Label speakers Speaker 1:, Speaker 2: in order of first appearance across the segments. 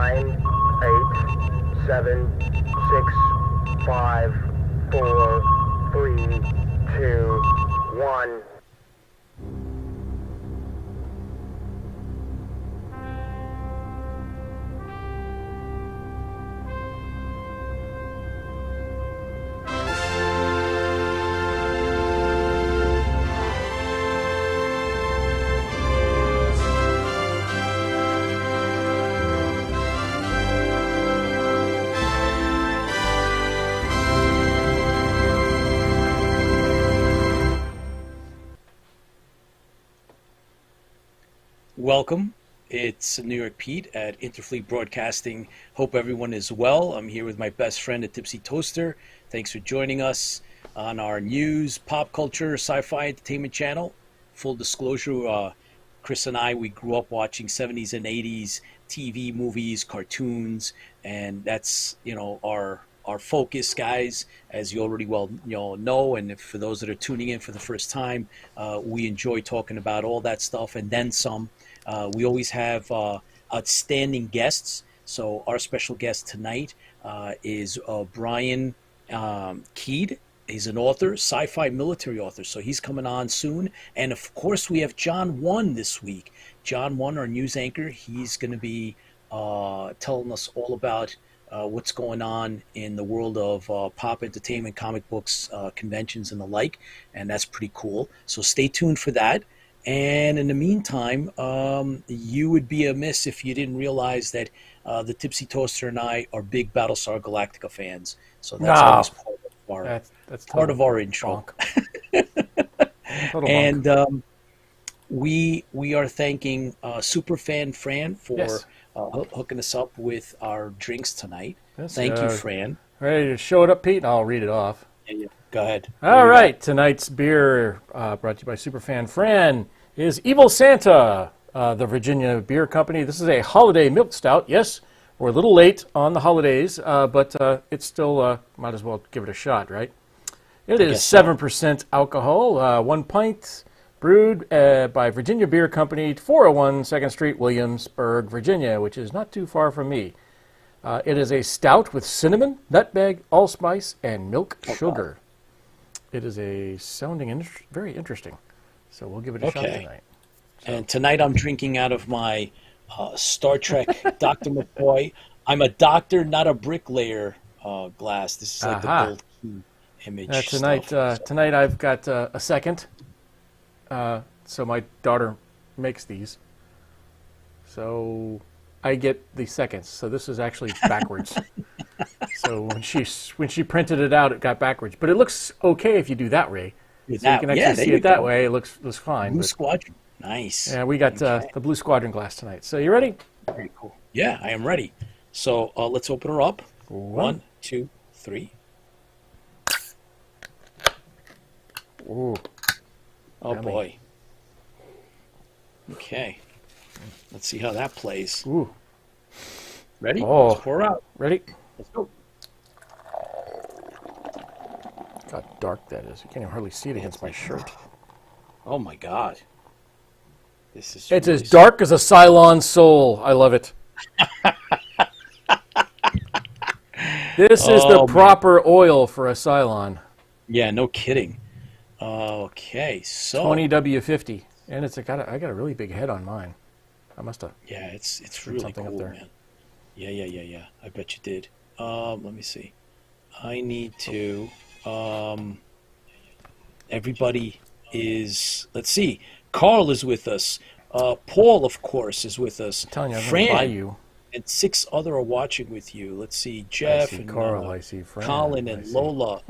Speaker 1: 9, 8, 7, 6, 5, 4, 3, 2, 1.
Speaker 2: Welcome. It's NYPete at Interfleet Broadcasting. Hope everyone is well. I'm here with my best friend at Tipsy Toaster. Thanks for joining us on our news, pop culture, sci-fi entertainment channel. Full disclosure, Chris and I, we grew up watching 70s and 80s TV, movies, cartoons, and that's, our focus, guys, as you already well know, and if, for those that are tuning in for the first time, we enjoy talking about all that stuff and then some. We always have outstanding guests. So our special guest tonight is Brian Keid. He's an author, sci-fi military author. So he's coming on soon. And of course, we have John One this week. John One, our news anchor, he's going to be telling us all about what's going on in the world of pop entertainment, comic books, conventions, and the like. And that's pretty cool. So stay tuned for that. And in the meantime, you would be amiss if you didn't realize that the Tipsy Toaster and I are big Battlestar Galactica fans. So that's always that's part of our intro. And we are thanking Superfan Fran for hooking us up with our drinks tonight. Yes, Thank you, Fran.
Speaker 3: Ready to show it up, Pete? I'll read it off.
Speaker 2: Yeah. Go ahead.
Speaker 3: All right. Tonight's beer, brought to you by Superfan Fran, is Evil Santa, the Virginia Beer Company. This is a holiday milk stout. Yes, we're a little late on the holidays, but it's still, might as well give it a shot, right? It is 7% alcohol, 1 pint, brewed by Virginia Beer Company, 401 2nd Street, Williamsburg, Virginia, which is not too far from me. It is a stout with cinnamon, nutmeg, allspice, and milk sugar. It is a sounding very interesting. So we'll give it a shot tonight. So.
Speaker 2: And tonight I'm drinking out of my Star Trek Dr. McCoy. I'm a doctor, not a bricklayer glass. This is like the gold key image.
Speaker 3: Tonight I've got a second. So my daughter makes these. So I get the seconds. So this is actually backwards. So when she printed it out, it got backwards. But it looks okay if you do that way. So you can actually see it that way. It looks fine.
Speaker 2: Blue Squadron. Nice.
Speaker 3: Yeah, we got the Blue Squadron glass tonight. So you ready?
Speaker 2: Very cool. Yeah, I am ready. So let's open her up. 1, 2, 3.
Speaker 3: Ooh.
Speaker 2: Oh, yummy. Boy. Okay. Let's see how that plays.
Speaker 3: Ooh.
Speaker 2: Ready?
Speaker 3: Oh.
Speaker 2: Let's pour out.
Speaker 3: Ready?
Speaker 2: Let's go.
Speaker 3: How dark that is. You can't even hardly see it against my shirt.
Speaker 2: Oh my God. This is
Speaker 3: It's really as dark as a Cylon soul. I love it. This is the proper oil for a Cylon.
Speaker 2: Yeah, no kidding. Okay, so
Speaker 3: 20W50. And I got a really big head on mine. I must have.
Speaker 2: Yeah, it's really
Speaker 3: something
Speaker 2: cool,
Speaker 3: up there.
Speaker 2: Man. Yeah. I bet you did. Let me see. I need to. Everybody is. Let's see. Carl is with us. Paul, of course, is with us.
Speaker 3: I'm telling you, I'm
Speaker 2: Fran,
Speaker 3: gonna buy you.
Speaker 2: And 6 other are watching with you. Let's see. Jeff and
Speaker 3: Carl. I see Fran.
Speaker 2: Colin and Lola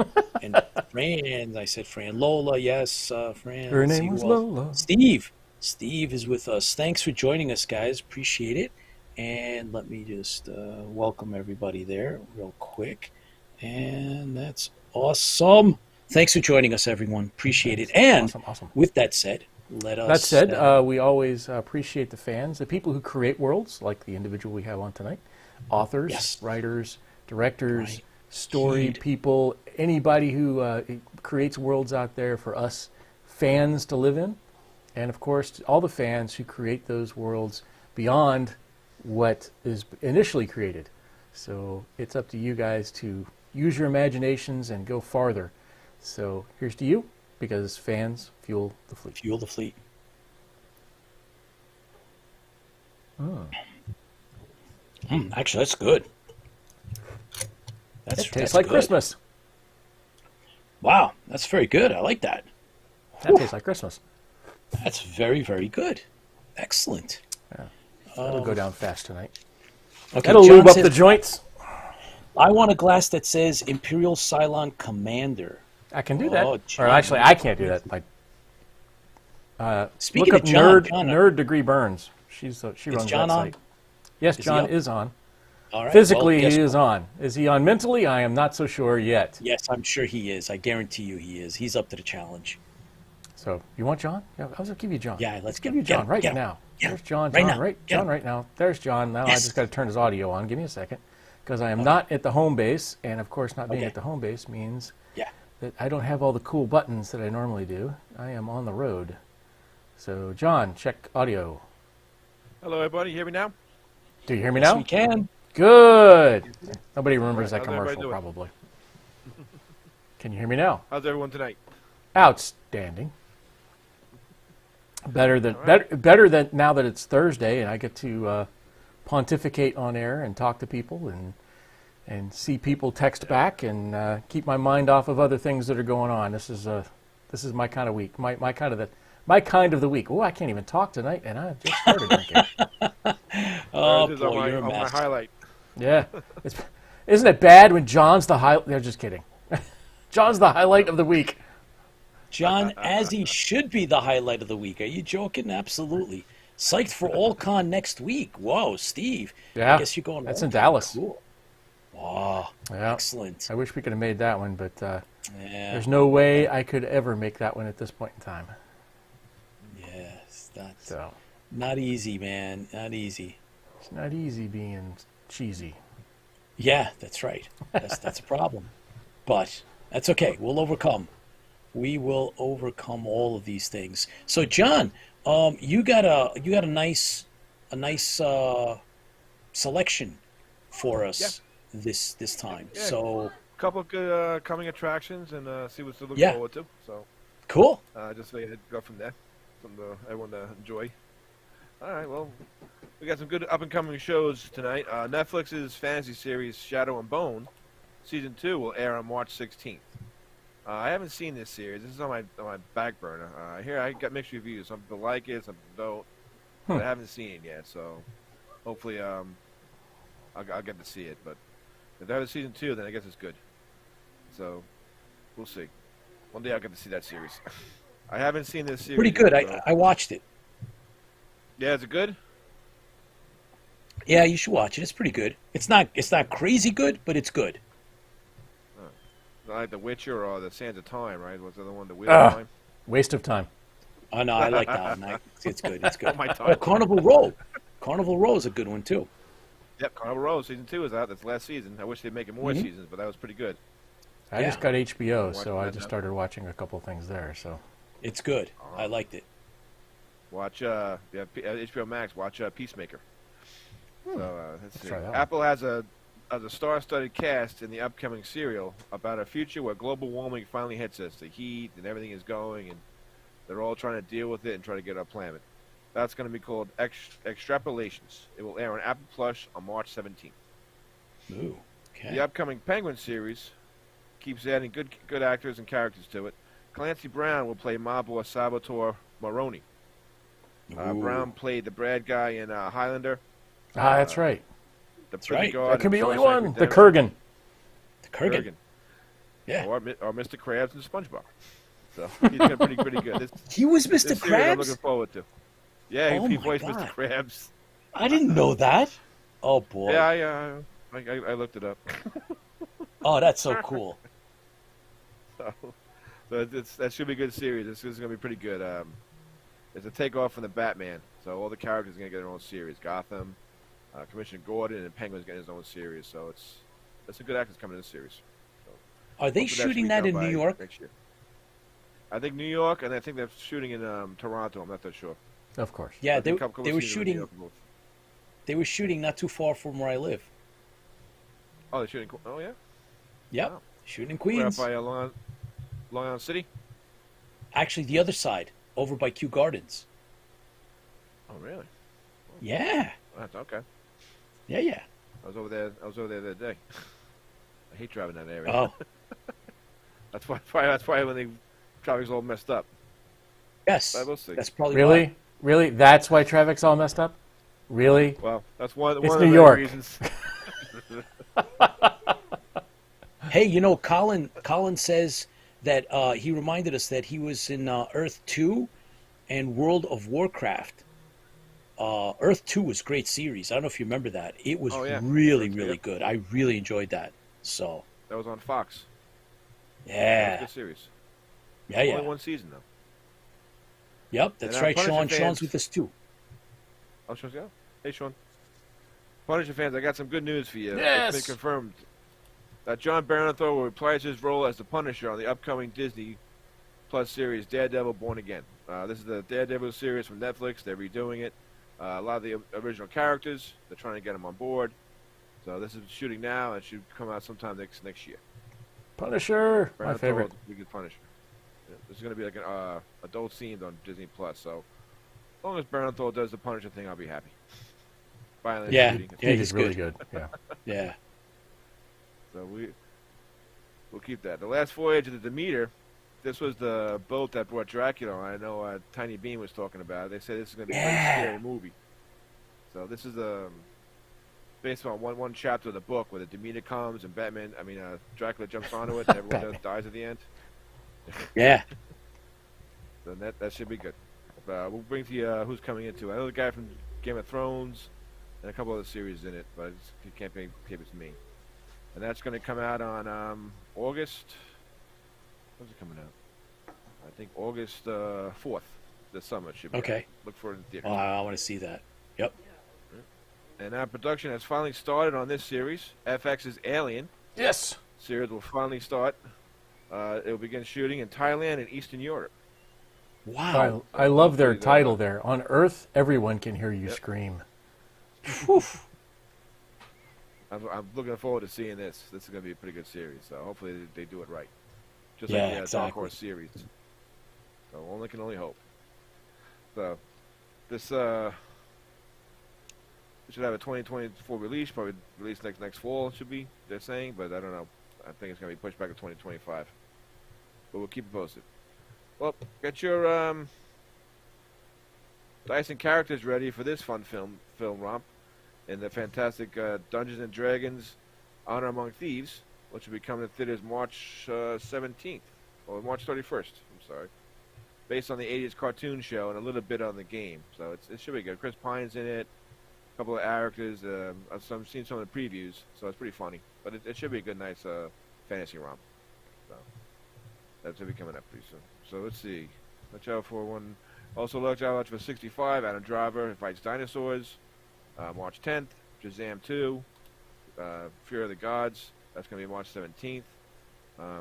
Speaker 2: and Fran. I said Fran. Lola, yes. Fran.
Speaker 3: Her name was Lola.
Speaker 2: Steve. Steve is with us. Thanks for joining us, guys. Appreciate it. And let me just welcome everybody there real quick. And that's awesome. Thanks for joining us, everyone. Appreciate it. And
Speaker 3: awesome.
Speaker 2: With that said, let us...
Speaker 3: That said, we always appreciate the fans, the people who create worlds, like the individual we have on tonight, authors, writers, directors, story people, anybody who creates worlds out there for us fans to live in. And, of course, all the fans who create those worlds beyond what is initially created. So it's up to you guys to use your imaginations and go farther. So here's to you, because fans fuel the fleet.
Speaker 2: Fuel the fleet. Actually, that's good.
Speaker 3: It tastes
Speaker 2: that's
Speaker 3: like
Speaker 2: good.
Speaker 3: Christmas.
Speaker 2: Wow, that's very good. I like that.
Speaker 3: That tastes like Christmas.
Speaker 2: That's very, very good. Excellent.
Speaker 3: Yeah. That'll go down fast tonight.
Speaker 2: Okay,
Speaker 3: That'll
Speaker 2: John
Speaker 3: lube up
Speaker 2: says,
Speaker 3: the joints.
Speaker 2: I want a glass that says Imperial Cylon Commander.
Speaker 3: I can do that.
Speaker 2: Oh,
Speaker 3: Or
Speaker 2: John.
Speaker 3: actually, I can't do that.
Speaker 2: Speaking
Speaker 3: Look
Speaker 2: of
Speaker 3: up
Speaker 2: John,
Speaker 3: Nerd Degree Burns. She runs
Speaker 2: John
Speaker 3: that
Speaker 2: on?
Speaker 3: site. Yes,
Speaker 2: Is he
Speaker 3: John
Speaker 2: up?
Speaker 3: is on.
Speaker 2: All right,
Speaker 3: Physically,
Speaker 2: well, guess
Speaker 3: he is
Speaker 2: what?
Speaker 3: on. Is he on mentally? I am not so sure yet.
Speaker 2: Yes, I'm sure he is. I guarantee you he is. He's up to the challenge.
Speaker 3: So, you want John? Yeah, I was going to give you John.
Speaker 2: Yeah, let's
Speaker 3: give
Speaker 2: get
Speaker 3: you John
Speaker 2: him,
Speaker 3: right
Speaker 2: get him,
Speaker 3: now.
Speaker 2: get him.
Speaker 3: There's John.
Speaker 2: Right
Speaker 3: John,
Speaker 2: now,
Speaker 3: right,
Speaker 2: get
Speaker 3: John
Speaker 2: him.
Speaker 3: right now. There's John. Now I
Speaker 2: Yes.
Speaker 3: just got to turn his audio on. Give me a second. Because I am not at the home base. And, of course, not being
Speaker 2: Okay.
Speaker 3: at the home base means
Speaker 2: Yeah.
Speaker 3: that I don't have all the cool buttons that I normally do. I am on the road. So, John, check audio.
Speaker 4: Hello, everybody. You hear me now?
Speaker 3: Do you hear me
Speaker 2: Yes,
Speaker 3: now?
Speaker 2: we can.
Speaker 3: Good. Nobody remembers that
Speaker 4: How's everybody
Speaker 3: commercial,
Speaker 4: doing?
Speaker 3: probably. Can you hear me now?
Speaker 4: How's everyone tonight?
Speaker 3: Outstanding. Better than
Speaker 4: All right.
Speaker 3: better than now that it's Thursday and I get to pontificate on air and talk to people and see people text back and keep my mind off of other things that are going on. This is my kind of week. My kind of the week. Oh, I can't even talk tonight, and I just started drinking.
Speaker 2: Oh,
Speaker 4: This is
Speaker 2: boy, you're a
Speaker 4: on my
Speaker 2: mess.
Speaker 4: highlight.
Speaker 3: Yeah, isn't it bad when John's the highlight? They're just kidding. John's the highlight of the week.
Speaker 2: John, as he should be the highlight of the week. Are you joking? Absolutely. Psyched for AllCon next week. Whoa, Steve.
Speaker 3: Yeah,
Speaker 2: I guess you're going.
Speaker 3: that's
Speaker 2: AllCon.
Speaker 3: in Dallas.
Speaker 2: Cool. Wow.
Speaker 3: Yeah.
Speaker 2: Excellent.
Speaker 3: I wish we could have made that one, but
Speaker 2: Yeah.
Speaker 3: there's no way I could ever make that one at this point in time.
Speaker 2: Yes, that's
Speaker 3: So
Speaker 2: not easy, man. Not easy.
Speaker 3: it's not easy being cheesy.
Speaker 2: Yeah, that's right. That's a problem. But that's okay. We'll overcome. We will overcome all of these things. So, John, you got a nice selection for us this time.
Speaker 4: Yeah.
Speaker 2: So
Speaker 4: A couple of good coming attractions and see what's to look
Speaker 2: Yeah.
Speaker 4: forward to. So
Speaker 2: cool.
Speaker 4: just so you had to go from there. Something everyone to enjoy. All right, well, we got some good up-and-coming shows tonight. Netflix's fantasy series Shadow and Bone, Season 2, will air on March 16th. I haven't seen this series. This is on my back burner. Here I got mixed reviews. Some people like it, some people don't. But I haven't seen it yet, so hopefully I'll get to see it. But if that is Season 2, then I guess it's good. So we'll see. One day I'll get to see that series. I haven't seen this series.
Speaker 2: Pretty good.
Speaker 4: yet, so-
Speaker 2: I watched it.
Speaker 4: Yeah, is it good?
Speaker 2: Yeah, you should watch it. It's pretty good. It's not crazy good, but it's good.
Speaker 4: Not like The Witcher or The Sands of Time, right? Was the other one, The Wheel
Speaker 3: Ah.
Speaker 4: of Time?
Speaker 3: Waste of time.
Speaker 2: Oh no, I like that one. It's good. It's good.
Speaker 4: Oh, my
Speaker 2: Oh,
Speaker 4: time.
Speaker 2: Carnival Row. Carnival Row is a good one too.
Speaker 4: Yep, Carnival Row Season 2 is out. That's last season. I wish they'd make it more seasons, but that was pretty good.
Speaker 3: I just got HBO, so I
Speaker 4: Watching
Speaker 3: just
Speaker 4: that
Speaker 3: started watching a couple things there. So
Speaker 2: It's good. I liked it.
Speaker 4: Watch, HBO Max, watch Peacemaker. So, let's see.
Speaker 3: try that one.
Speaker 4: Apple has a star-studded cast in the upcoming serial about a future where global warming finally hits us. The heat and everything is going, and they're all trying to deal with it and try to get our planet. That's going to be called Extrapolations. It will air on Apple Plus on March 17th.
Speaker 2: Ooh. Okay.
Speaker 4: The upcoming Penguin series keeps adding good actors and characters to it. Clancy Brown will play mob boss Salvatore Maroni.
Speaker 2: Ooh.
Speaker 4: Brown played the bad guy in Highlander.
Speaker 3: that's right.
Speaker 4: The
Speaker 2: That's
Speaker 4: prison
Speaker 2: right.
Speaker 4: guard
Speaker 3: That can
Speaker 4: in
Speaker 3: be only
Speaker 4: Shawshank
Speaker 3: one. The
Speaker 4: Redemption.
Speaker 3: Kurgan.
Speaker 2: The Kurgan.
Speaker 4: Kurgan.
Speaker 2: Yeah.
Speaker 4: Or Mr. Krabs and SpongeBob. So he's got pretty good. This
Speaker 2: He was Mr.
Speaker 4: series I'm looking
Speaker 2: Krabs?
Speaker 4: forward to. Yeah,
Speaker 2: Oh
Speaker 4: he
Speaker 2: my
Speaker 4: voiced
Speaker 2: God.
Speaker 4: Mr. Krabs.
Speaker 2: I didn't know that. Oh boy.
Speaker 4: Yeah, I looked it up.
Speaker 2: Oh, that's so cool.
Speaker 4: So that should be a good series. This is going to be pretty good. It's a takeoff from the Batman. So all the characters are going to get their own series. Gotham, Commissioner Gordon, and Penguin's getting his own series. So it's a good actors coming in this series.
Speaker 2: Are they
Speaker 4: Hopefully should
Speaker 2: shooting
Speaker 4: be
Speaker 2: that
Speaker 4: done
Speaker 2: in
Speaker 4: by
Speaker 2: New York?
Speaker 4: next year. I think New York, and I think they're shooting in Toronto. I'm not that sure.
Speaker 3: Of course.
Speaker 2: Yeah,
Speaker 4: I
Speaker 2: they
Speaker 4: think a couple
Speaker 2: were
Speaker 4: seasons in New
Speaker 2: shooting.
Speaker 4: York both.
Speaker 2: They were shooting not too far from where I live.
Speaker 4: Oh, they're shooting. Oh, yeah?
Speaker 2: Yep,
Speaker 4: Wow.
Speaker 2: shooting in
Speaker 4: We're up
Speaker 2: Queens.
Speaker 4: by Long Island City?
Speaker 2: Actually, the other side, over by Kew Gardens.
Speaker 4: Oh, really?
Speaker 2: Yeah,
Speaker 4: That's okay.
Speaker 2: yeah.
Speaker 4: I was over there the other day. I hate driving that area.
Speaker 2: Oh,
Speaker 4: That's why when the traffic's all messed up.
Speaker 2: yes.
Speaker 4: I will see.
Speaker 2: That's probably
Speaker 3: Really?
Speaker 2: why.
Speaker 3: Really? That's why traffic's all messed up? Really?
Speaker 4: Well, that's one
Speaker 3: It's
Speaker 4: of
Speaker 3: New
Speaker 4: the
Speaker 3: York.
Speaker 4: many reasons.
Speaker 2: Hey, Colin says that he reminded us that he was in Earth 2 and World of Warcraft. Earth 2 was a great series. I don't know if you remember that. It was
Speaker 4: Oh, yeah.
Speaker 2: really,
Speaker 4: Earth 2,
Speaker 2: really
Speaker 4: yep.
Speaker 2: good. I really enjoyed that. So,
Speaker 4: That was on Fox. That was a
Speaker 2: yeah.
Speaker 4: good series.
Speaker 2: Yeah.
Speaker 4: Only one season, though.
Speaker 2: Yep, that's
Speaker 4: And,
Speaker 2: right,
Speaker 4: Punisher
Speaker 2: Sean.
Speaker 4: fans-
Speaker 2: Sean's with us, too.
Speaker 4: Oh, Sean's go. Hey, Sean. Punisher fans, I got some good news for you.
Speaker 3: Yes!
Speaker 4: It's been confirmed that John Barenthal will reprise his role as the Punisher on the upcoming Disney Plus series Daredevil Born Again. This is the Daredevil series from Netflix. They're redoing it. A lot of the original characters, they're trying to get them on board. So this is shooting now and should come out sometime next year.
Speaker 3: Punisher, my
Speaker 4: Barenthal
Speaker 3: favorite.
Speaker 4: will be a good Punisher. Yeah, this is going to be like an adult scenes on Disney Plus. So as long as Barenthal does the Punisher thing, I'll be happy. Finally,
Speaker 2: Yeah.
Speaker 4: shooting.
Speaker 2: Yeah,
Speaker 3: Keid
Speaker 2: he's
Speaker 3: is really
Speaker 2: good.
Speaker 3: good. Yeah.
Speaker 2: Yeah.
Speaker 4: So we'll keep that. The last voyage of the Demeter. This was the boat that brought Dracula. I know Tiny Bean was talking about it. They say this is going to be a pretty scary movie. So this is based on one chapter of the book where the Demeter comes and Dracula jumps onto it and everyone dies at the end.
Speaker 2: Yeah.
Speaker 4: So that should be good. We'll bring to you who's coming into it. I know the guy from Game of Thrones and a couple other series in it, but he can't keep it to me. And that's going to come out on August. When's it coming out? I think August 4th. This summer it should be.
Speaker 2: Okay.
Speaker 4: Out. Look for it in theaters.
Speaker 2: Oh, I want to see that. Yep.
Speaker 4: And our production has finally started on this series. FX's Alien
Speaker 3: Yes.
Speaker 4: series will finally start. It will begin shooting in Thailand and Eastern Europe.
Speaker 2: Wow.
Speaker 3: I love their
Speaker 4: Hopefully
Speaker 3: title there. On Earth, everyone can hear you
Speaker 4: Yep.
Speaker 3: scream.
Speaker 4: I'm looking forward to seeing this. This is going to be a pretty good series. So hopefully they do it right. Just
Speaker 2: Yeah,
Speaker 4: like the Dark
Speaker 2: exactly.
Speaker 4: Horse series. So can only hope. So this should have a 2024 release. Probably release next fall. It should be. They're saying, but I don't know. I think it's going to be pushed back to 2025. But we'll keep it posted. Well, get your dice and characters ready for this fun film romp in the fantastic Dungeons and Dragons Honor Among Thieves, which will be coming to theaters March 17th or March 31st. I'm sorry, based on the 80s cartoon show and a little bit on the game. So it should be good. Chris Pine's in it. A couple of characters. I've seen some of the previews, so it's pretty funny. But it should be a good, nice fantasy romp. So that should be coming up pretty soon. So let's see. Watch out for one. Also, watch out for 65. Adam Driver fights dinosaurs. March 10th. Shazam 2. Fear of the Gods. That's going to be March 17th.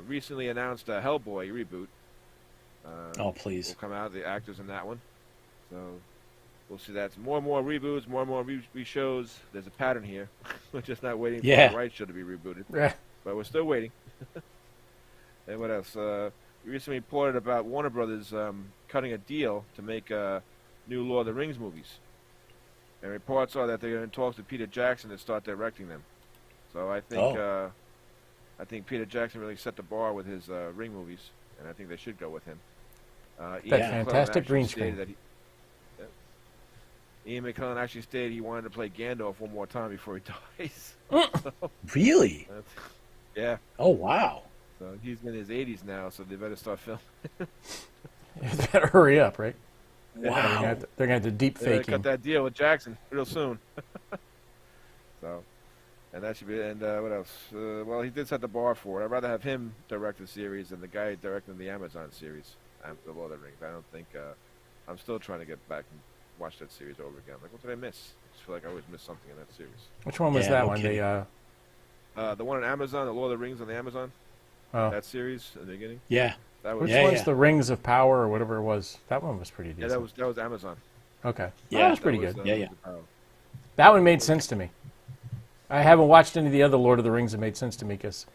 Speaker 4: Recently announced a Hellboy reboot.
Speaker 2: Oh, please.
Speaker 4: Will come out. The actors in that one. So we'll see that. More and more reboots. More and more re-shows. There's a pattern here. We're just not waiting for
Speaker 2: Yeah.
Speaker 4: the right show to be rebooted.
Speaker 3: Yeah.
Speaker 4: But we're still waiting. And what else? We recently reported about Warner Brothers cutting a deal to make new Lord of the Rings movies. And reports are that they're in talks with Peter Jackson to start directing them. So I think Peter Jackson really set the bar with his Ring movies, and I think they should go with him. Ian McKellen
Speaker 3: fantastic
Speaker 4: actually
Speaker 3: green
Speaker 4: stated
Speaker 3: screen.
Speaker 4: that Ian McKellen actually stated he wanted to play Gandalf one more time before he dies.
Speaker 2: Really?
Speaker 4: Yeah.
Speaker 2: Oh, wow.
Speaker 4: So he's in his 80s now, so they better start filming.
Speaker 3: You better hurry up, right?
Speaker 2: Wow.
Speaker 3: They're going to have to deep
Speaker 4: They better
Speaker 3: faking.
Speaker 4: cut that deal with Jackson real soon. So, and that should be. And what else? Well, he did set the bar for it. I'd rather have him direct the series than the guy directing the Amazon series, The Lord of the Rings. I don't think. I'm still trying to get back and watch that series over again. Like, what did I miss? I just feel like I always miss something in that series.
Speaker 3: Which one was
Speaker 2: Yeah,
Speaker 3: that
Speaker 2: no
Speaker 3: one?
Speaker 2: kidding.
Speaker 3: The
Speaker 4: The one on Amazon, The Lord of the Rings on the Amazon.
Speaker 3: oh.
Speaker 4: That series in the beginning.
Speaker 2: Yeah.
Speaker 4: That was.
Speaker 3: Which
Speaker 2: Yeah,
Speaker 3: one's
Speaker 2: yeah.
Speaker 3: the Rings of Power or whatever it was? That one was pretty
Speaker 4: Yeah,
Speaker 3: decent.
Speaker 4: that was Amazon.
Speaker 3: Okay.
Speaker 2: Yeah.
Speaker 3: That was
Speaker 4: That
Speaker 3: pretty
Speaker 4: was,
Speaker 3: good.
Speaker 2: Yeah,
Speaker 4: Rings
Speaker 2: yeah.
Speaker 4: of Power.
Speaker 3: That one made sense to me. I haven't watched any of the other Lord of the Rings that made sense to me because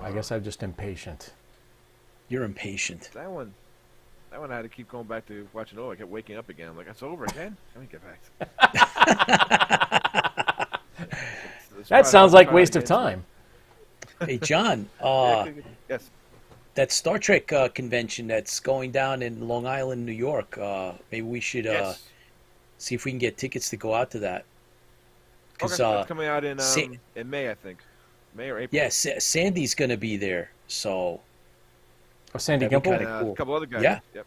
Speaker 3: I guess I'm just impatient.
Speaker 2: You're impatient.
Speaker 4: That one I had to keep going back to watching. Oh, I kept waking up again. I'm like, it's over again? Let me get back.
Speaker 3: That sounds like waste of time.
Speaker 2: Hey, John.
Speaker 4: Yes.
Speaker 2: That Star Trek convention that's going down in Long Island, New York. Maybe we should see if we can get tickets to go out to that.
Speaker 4: Okay, that's coming out in May, I think. May or April.
Speaker 2: Yeah, Sandy's going to be there. So.
Speaker 3: Oh, Sandy
Speaker 2: That'd be
Speaker 3: Gimple?
Speaker 2: kinda cool.
Speaker 4: A couple other guys.
Speaker 2: Yeah.
Speaker 4: Yep.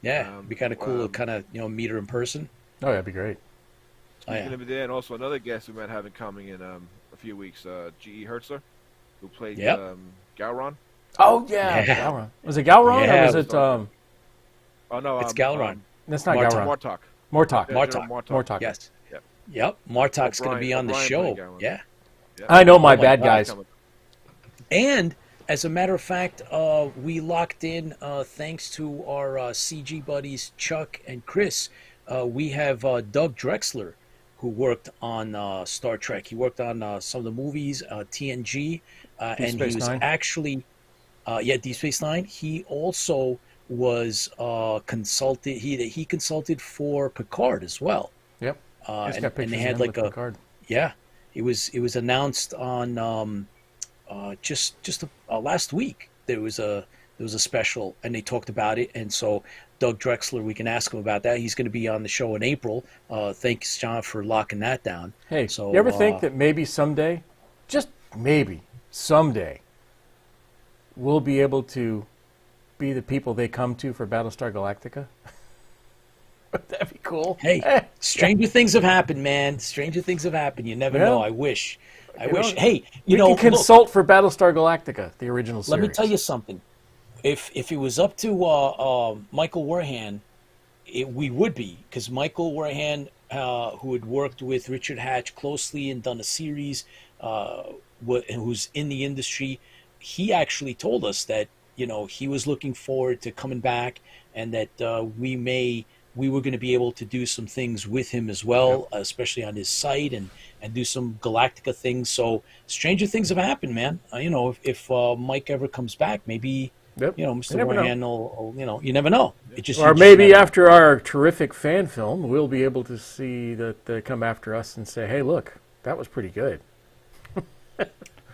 Speaker 2: Yeah, it'd be kind of cool to kind of meet her in person.
Speaker 3: Oh, that'd be great.
Speaker 2: Oh, yeah.
Speaker 4: Going to be there, and also another guest we might have it coming in a few weeks. G.E. Hertzler, who played Gowron.
Speaker 3: Oh yeah, Gowron. Was it Gowron
Speaker 2: Yeah,
Speaker 3: or was it?
Speaker 4: Oh no,
Speaker 2: It's Gowron.
Speaker 3: That's not
Speaker 2: Martok.
Speaker 3: Gowron.
Speaker 4: Mortok.
Speaker 3: Mortok. Mortok.
Speaker 2: Yes.
Speaker 4: Yep.
Speaker 2: Martok's going to be on the
Speaker 4: O'Brien
Speaker 2: show.
Speaker 4: played Gowron.
Speaker 2: Yeah.
Speaker 4: Yep.
Speaker 3: I know my
Speaker 2: my
Speaker 3: bad
Speaker 2: God.
Speaker 3: guys.
Speaker 2: And as a matter of fact, we locked in thanks to our CG buddies Chuck and Chris. We have Doug Drexler, who worked on Star Trek. He worked on some of the movies, TNG, and he
Speaker 3: Space
Speaker 2: was
Speaker 3: Nine.
Speaker 2: actually, Deep Space Nine. He also was consulted. He consulted for Picard as well.
Speaker 3: Yep. He's got
Speaker 2: And
Speaker 3: pictures
Speaker 2: they
Speaker 3: of
Speaker 2: had
Speaker 3: him
Speaker 2: like
Speaker 3: with
Speaker 2: a
Speaker 3: Picard.
Speaker 2: it was announced on just last week. There was a special, and they talked about it. And so Doug Drexler, we can ask him about that. He's going to be on the show in April. Thanks, John, for locking that down.
Speaker 3: Hey,
Speaker 2: so
Speaker 3: you ever think that maybe someday, just maybe someday, we'll be able to be the people they come to for Battlestar Galactica? That'd be cool.
Speaker 2: Hey, stranger things have happened, man. Stranger things have happened. You never
Speaker 3: Yeah.
Speaker 2: know. I wish.
Speaker 3: You know,
Speaker 2: Hey,
Speaker 3: we can consult for Battlestar Galactica, the original series.
Speaker 2: Let me tell you something. If it was up to Michael Warhan, we would be, because Michael Warhan, who had worked with Richard Hatch closely and done a series, who's in the industry, he actually told us that he was looking forward to coming back, and that we were going to be able to do some things with him as well, especially on his site, and do some Galactica things. So stranger things have happened, man. If Mike ever comes back, maybe Mr. Warhan will, you never know. It just
Speaker 3: Or maybe after our terrific fan film, we'll be able to see that they come after us and say, "Hey, look, that was pretty good."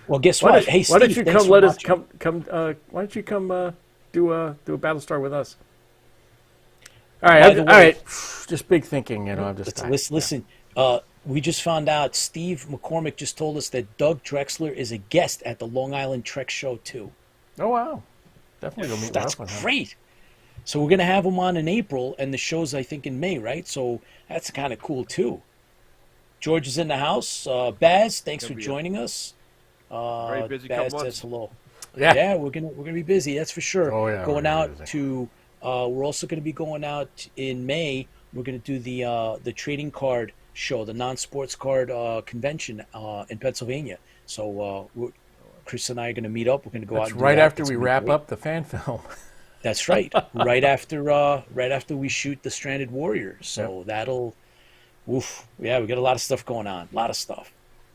Speaker 2: Well, guess what? Hey, Steve,
Speaker 3: why don't you
Speaker 2: thanks
Speaker 3: come?
Speaker 2: for
Speaker 3: Let us
Speaker 2: watching.
Speaker 3: come. Why don't you come do a Battlestar with us? All right, all right. Just big thinking, I'm just
Speaker 2: Listen. We just found out Steve McCormick just told us that Doug Drexler is a guest at the Long Island Trek Show too.
Speaker 3: Oh wow, definitely go meet
Speaker 2: That's
Speaker 3: with him.
Speaker 2: great. So we're gonna have him on in April, and the show's I think in May, right? So that's kind of cool too. George is in the house. Baz, thanks for joining us.
Speaker 4: Very busy
Speaker 2: Baz
Speaker 4: couple
Speaker 2: says
Speaker 4: months.
Speaker 2: hello. Yeah, we're gonna be busy. That's for sure.
Speaker 3: Oh yeah,
Speaker 2: going
Speaker 3: we're gonna
Speaker 2: out
Speaker 3: be busy.
Speaker 2: to. We're also going to be going out in May. We're going to do the trading card show, the non-sports card convention in Pennsylvania. So Chris and I are going to meet up. We're going to go out.
Speaker 3: That's
Speaker 2: And do
Speaker 3: right
Speaker 2: that.
Speaker 3: after
Speaker 2: It's
Speaker 3: we
Speaker 2: gonna be
Speaker 3: wrap
Speaker 2: great.
Speaker 3: up the fan film.
Speaker 2: That's right. right after we shoot the Stranded Warrior. So that'll. Oof. Yeah, we got a lot of stuff going on. A lot of stuff.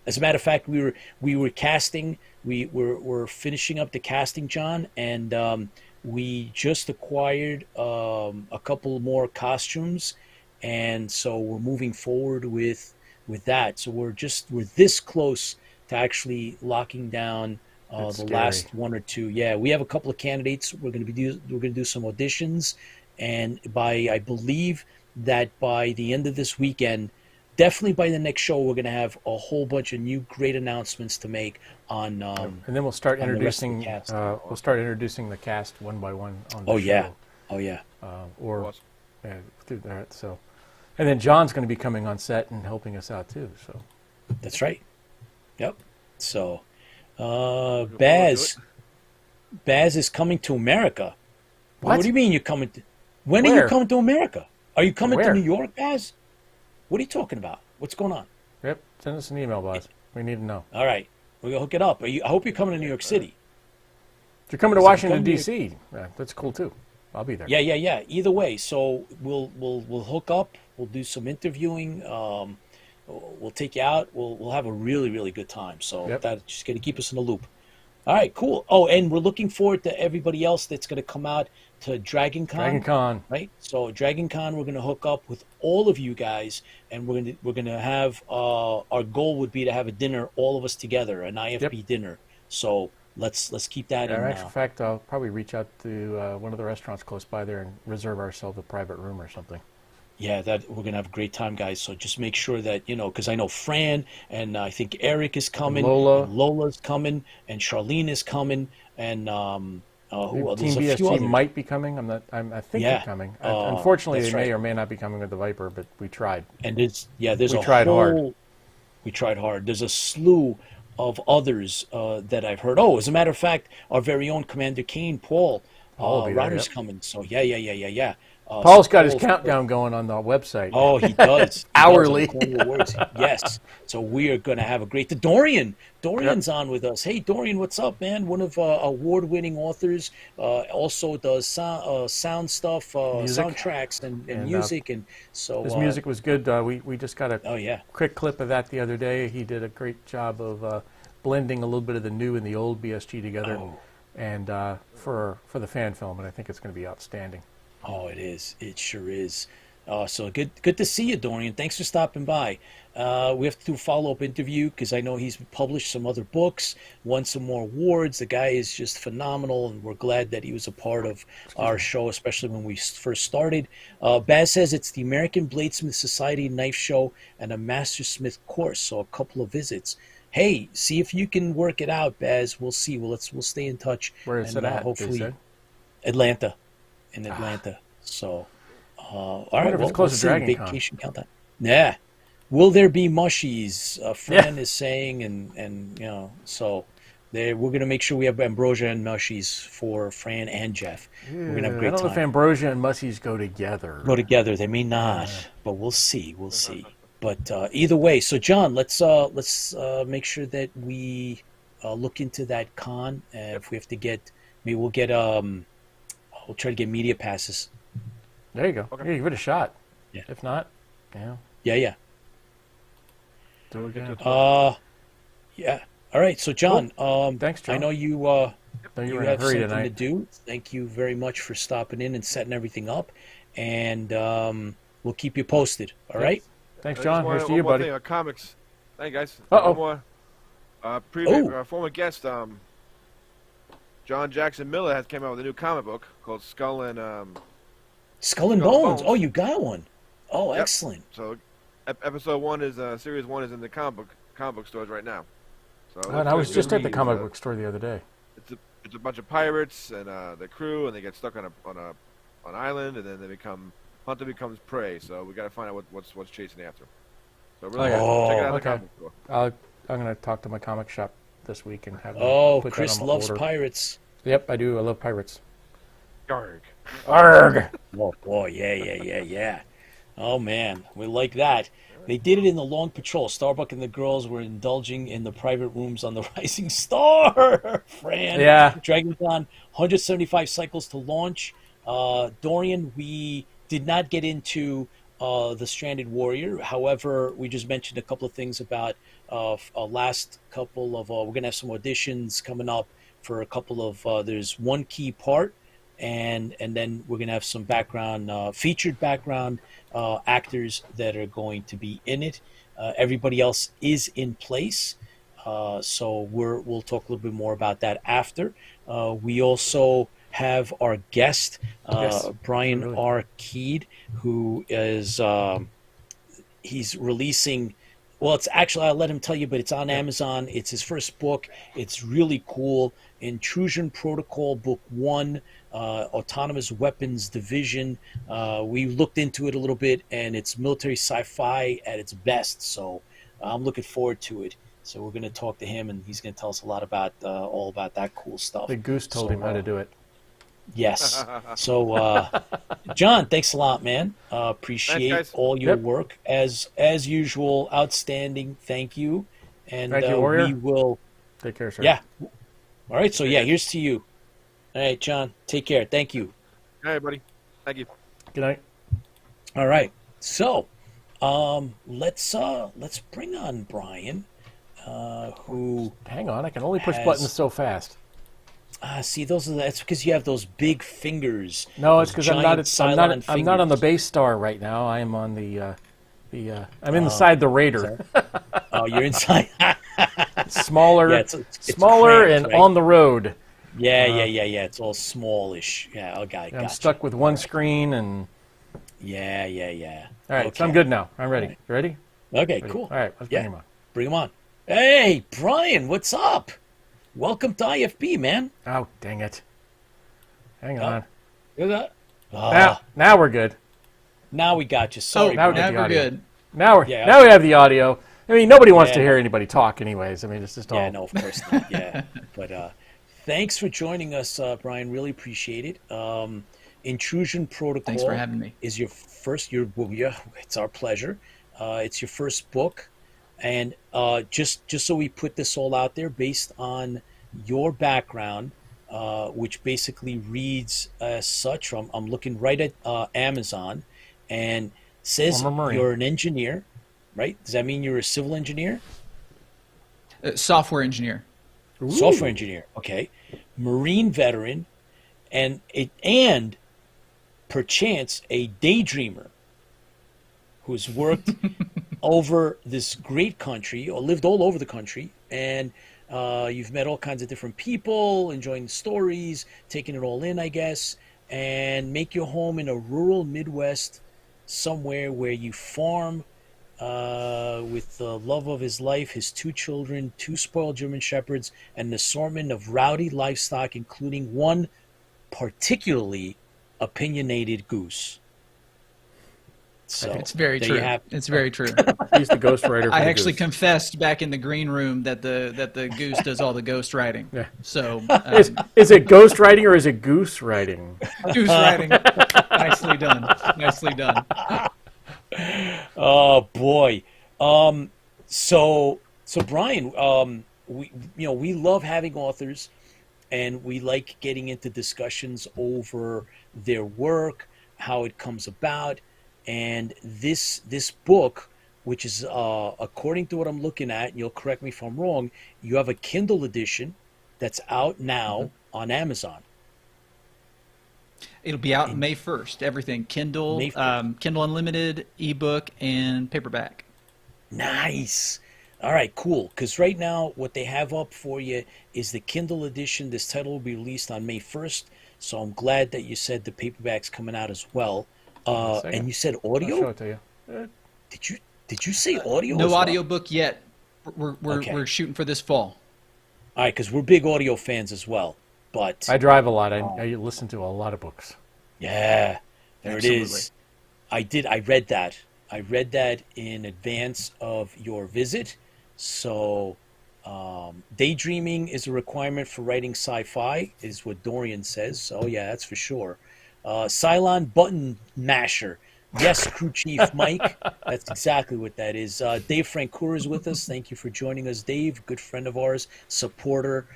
Speaker 2: As a matter of fact, we were casting. We're finishing up the casting, John, and. We just acquired a couple more costumes, and so we're moving forward with that. So we're this close to actually locking down the
Speaker 3: scary.
Speaker 2: last one or two. Yeah, we have a couple of candidates. We're going to do some auditions, and I believe that by the end of this weekend, definitely by the next show, we're going to have a whole bunch of new great announcements to make on.
Speaker 3: And then we'll start
Speaker 2: on the rest of the
Speaker 3: introducing.
Speaker 2: cast.
Speaker 3: We'll start introducing the cast one by one on the show.
Speaker 2: Oh yeah.
Speaker 3: Or
Speaker 4: Awesome.
Speaker 3: through that. So, and then John's going to be coming on set and helping us out too. So
Speaker 2: That's right. Yep. So,
Speaker 4: forward to
Speaker 2: Baz is coming to America.
Speaker 3: What?
Speaker 2: do you mean you're coming? When are
Speaker 3: Where?
Speaker 2: you coming to America? Are you coming to
Speaker 3: Where?
Speaker 2: New York, Baz? What are you talking about? What's going on?
Speaker 3: yep, send us an email, boss. We need to know.
Speaker 2: All right, we're gonna hook it up. I hope you're coming to New York City.
Speaker 3: If you're coming to
Speaker 2: So
Speaker 3: Washington
Speaker 2: come to-
Speaker 3: D.C., that's cool too. I'll be there.
Speaker 2: Yeah. Either way, so we'll hook up. We'll do some interviewing. we'll take you out. We'll have a really, really good time. So
Speaker 3: Yep.
Speaker 2: that's just going to keep us in the loop. All right, cool. Oh, and we're looking forward to everybody else that's going to come out to Dragon Con.
Speaker 3: Dragon Con.
Speaker 2: Right. So Dragon Con, we're going to hook up with all of you guys, and we're going to have our goal would be to have a dinner, all of us together, an IFB dinner. So let's keep that in.
Speaker 3: In fact, I'll probably reach out to one of the restaurants close by there and reserve ourselves a private room or something.
Speaker 2: Yeah, that we're gonna have a great time, guys. So just make sure that because I know Fran and I think Eric is coming, and Lola's coming, and Charlene is coming, and who else?
Speaker 3: Team
Speaker 2: There's a few
Speaker 3: BSG
Speaker 2: others.
Speaker 3: might be coming. I think they're coming. Unfortunately, they may or may not be coming with the Viper, but we tried.
Speaker 2: And there's we
Speaker 3: tried hard.
Speaker 2: We tried hard. There's a slew of others that I've heard. Oh, as a matter of fact, our very own Commander Keid, Paul Ryder's coming. So yeah.
Speaker 3: Paul's got his countdown going on the website.
Speaker 2: Oh, he does.
Speaker 3: Hourly.
Speaker 2: Yes. So we are going to have a great... Dorian's on with us. Hey, Dorian, what's up, man? One of award-winning authors. Also does sound stuff, soundtracks and music. And so
Speaker 3: his music was good. We just got a quick clip of that the other day. He did a great job of blending a little bit of the new and the old BSG together, and for the fan film, and I think it's going to be outstanding.
Speaker 2: Oh, it is. It sure is. So good to see you, Dorian. Thanks for stopping by. We have to do a follow-up interview because I know he's published some other books, won some more awards. The guy is just phenomenal, and we're glad that he was a part of our show, especially when we first started. Baz says it's the American Bladesmith Society Knife Show and a Mastersmith course, so a couple of visits. Hey, see if you can work it out, Baz. We'll see. We'll stay in touch.
Speaker 3: Where is it at?
Speaker 2: Hopefully, Atlanta. In Atlanta. So, all right.
Speaker 3: Well, close to Dragon
Speaker 2: vacation countdown. Yeah. Will there be mushies? Fran is saying, and so we're going to make sure we have ambrosia and mushies for Fran and Jeff. We're going to have a great time.
Speaker 3: I don't know if ambrosia and mushies go together.
Speaker 2: They may not, but we'll see. We'll see. But either way, so John, let's make sure that we look into that con. If we have to get, maybe we'll get we'll try to get media passes.
Speaker 3: There you go.
Speaker 4: Okay.
Speaker 3: Yeah, give it a shot.
Speaker 2: Yeah.
Speaker 3: If not, yeah.
Speaker 2: Yeah.
Speaker 3: Do it again.
Speaker 2: Yeah. All right. So, John,
Speaker 3: thanks, John.
Speaker 2: I know you
Speaker 3: were
Speaker 2: you
Speaker 3: in a
Speaker 2: have
Speaker 3: hurry
Speaker 2: something
Speaker 3: tonight.
Speaker 2: to do. Thank you very much for stopping in and setting everything up. And we'll keep you posted. All right?
Speaker 3: Thanks, John. Here's to you,
Speaker 4: one
Speaker 3: buddy.
Speaker 4: Thing, comics. Thank you, guys.
Speaker 3: Uh-oh.
Speaker 4: One more. Former guest, John Jackson Miller has came out with a new comic book called Skull and
Speaker 2: Bones. Oh, you got one. Oh,
Speaker 4: yep.
Speaker 2: Excellent.
Speaker 4: So, episode 1 is series 1 is in the comic book stores right now. So
Speaker 3: And I was just at the comic book store the other day.
Speaker 4: It's a bunch of pirates and the crew, and they get stuck on an island, and then hunter becomes prey. So we got to find out what's chasing after. So really, check it out at the comic book store.
Speaker 3: I'm going to talk to my comic shop this week and have them put
Speaker 2: Chris
Speaker 3: that on my
Speaker 2: loves
Speaker 3: order.
Speaker 2: pirates.
Speaker 3: Yep, I do. I love pirates.
Speaker 4: Garg.
Speaker 3: Arg!
Speaker 2: Oh, boy. Yeah. Oh, man. We like that. They did it in the Long Patrol. Starbuck and the girls were indulging in the private rooms on the Rising Star. Fran.
Speaker 3: Yeah.
Speaker 2: Dragon Con, 175 cycles to launch. Dorian, we did not get into the Stranded Warrior. However, we just mentioned a couple of things about a last couple of... we're going to have some auditions coming up for a couple of... there's one key part, and then we're going to have some background, featured background actors that are going to be in it. Everybody else is in place. So we'll talk a little bit more about that after. We also have our guest, Brian R. Keid, who is he's releasing. Well, it's actually, I'll let him tell you, but it's on Amazon. It's his first book. It's really cool. Intrusion Protocol, Book 1, Autonomous Weapons Division. We looked into it a little bit, and it's military sci-fi at its best. So I'm looking forward to it. So we're going to talk to him, and he's going to tell us a lot about all about that cool stuff.
Speaker 3: The goose told him how to do it.
Speaker 2: Yes. So, John, thanks a lot, man. Appreciate all your work as usual. Outstanding. Thank you. And
Speaker 3: Thank you, Warrior.
Speaker 2: we will
Speaker 3: take care, sir.
Speaker 2: Yeah. All right. So here's to you. All right, John. Take care. Thank you.
Speaker 4: All right, buddy. Thank you.
Speaker 3: Good night.
Speaker 2: All right. So, Let's bring on Brian, who
Speaker 3: Hang on, I can only push
Speaker 2: has-
Speaker 3: buttons so fast.
Speaker 2: see that's because you have those big fingers.
Speaker 3: No, it's
Speaker 2: those
Speaker 3: because I'm
Speaker 2: giant
Speaker 3: not
Speaker 2: Cylon
Speaker 3: I'm not on the
Speaker 2: fingers.
Speaker 3: base star right now. I am on I'm inside the Raider.
Speaker 2: Oh, you're inside.
Speaker 3: Smaller,
Speaker 2: Yeah, it's
Speaker 3: smaller
Speaker 2: cramped,
Speaker 3: and
Speaker 2: right?
Speaker 3: on the road.
Speaker 2: Yeah. It's all smallish. Yeah, okay,
Speaker 3: I'm
Speaker 2: gotcha.
Speaker 3: stuck with one screen and.
Speaker 2: Yeah.
Speaker 3: All right, so
Speaker 2: Okay.
Speaker 3: I'm good now. I'm ready.
Speaker 2: All right.
Speaker 3: You ready?
Speaker 2: Okay, cool.
Speaker 3: All right, let's bring him on.
Speaker 2: Bring him on. Hey, Brian, what's up? Welcome to IFB, man.
Speaker 3: Oh, dang it. Hang on.
Speaker 2: Look at that.
Speaker 3: Now we're good.
Speaker 2: Now we got you. Sorry,
Speaker 3: now
Speaker 2: Brian.
Speaker 3: the
Speaker 5: we're
Speaker 3: audio.
Speaker 5: good.
Speaker 3: Now
Speaker 2: Yeah,
Speaker 3: we have the audio. I mean, nobody wants to
Speaker 2: Yeah.
Speaker 3: hear anybody talk, anyways. I mean, it's just all.
Speaker 2: Yeah, no, of course not. Yeah, but thanks for joining us, Brian. Really appreciate it. Intrusion Protocol.
Speaker 5: Thanks for having me.
Speaker 2: Is your first? It's our pleasure. It's your first book, and just so we put this all out there, based on your background, which basically reads as such. I'm looking right at Amazon, and says
Speaker 3: Former Marine.
Speaker 2: you're an engineer, right? Does that mean you're a civil engineer?
Speaker 5: Software engineer.
Speaker 2: Software engineer, okay. Marine veteran, and perchance a daydreamer who's worked over this great country or lived all over the country, and you've met all kinds of different people, enjoying the stories, taking it all in, I guess, and make your home in a rural Midwest somewhere where you farm with the love of his life, his 2 children, 2 spoiled German shepherds, and an assortment of rowdy livestock, including one particularly opinionated goose. So
Speaker 5: It's very
Speaker 2: there
Speaker 5: true.
Speaker 2: you have-
Speaker 5: It's very true.
Speaker 3: He's the ghostwriter. for
Speaker 5: I
Speaker 3: the
Speaker 5: actually
Speaker 3: Goose.
Speaker 5: confessed back in the green room that the goose does all the ghost writing.
Speaker 3: Yeah.
Speaker 5: So
Speaker 3: Is it ghost writing or is it goose writing?
Speaker 5: goose writing. Nicely done. Nicely done.
Speaker 2: Oh boy. So Brian, we love having authors, and we like getting into discussions over their work, how it comes about, and this book, which is according to what I'm looking at, and you'll correct me if I'm wrong, you have a Kindle edition that's out now on Amazon.
Speaker 5: It'll be out May 1st. Everything Kindle,
Speaker 2: May 1st.
Speaker 5: Kindle Unlimited, ebook, and paperback.
Speaker 2: Nice. All right, cool. Because right now, what they have up for you is the Kindle edition. This title will be released on May 1st. So I'm glad that you said the paperback's coming out as well. And you said
Speaker 3: I'll show
Speaker 2: audio?
Speaker 3: it to you.
Speaker 2: Did you say audio?
Speaker 5: No
Speaker 2: as well?
Speaker 5: audiobook yet.
Speaker 2: Okay.
Speaker 5: We're shooting for this fall.
Speaker 2: All right, because we're big audio fans as well. But
Speaker 3: I drive a lot. I listen to a lot of books.
Speaker 2: yeah, there
Speaker 5: Absolutely.
Speaker 2: it is. I read that. I read that in advance of your visit. So daydreaming is a requirement for writing sci-fi, is what Dorian says. So yeah, that's for sure. Cylon button masher. Yes, crew chief Mike. That's exactly what that is. Dave Francoeur is with us. Thank you for joining us, Dave. Good friend of ours, supporter.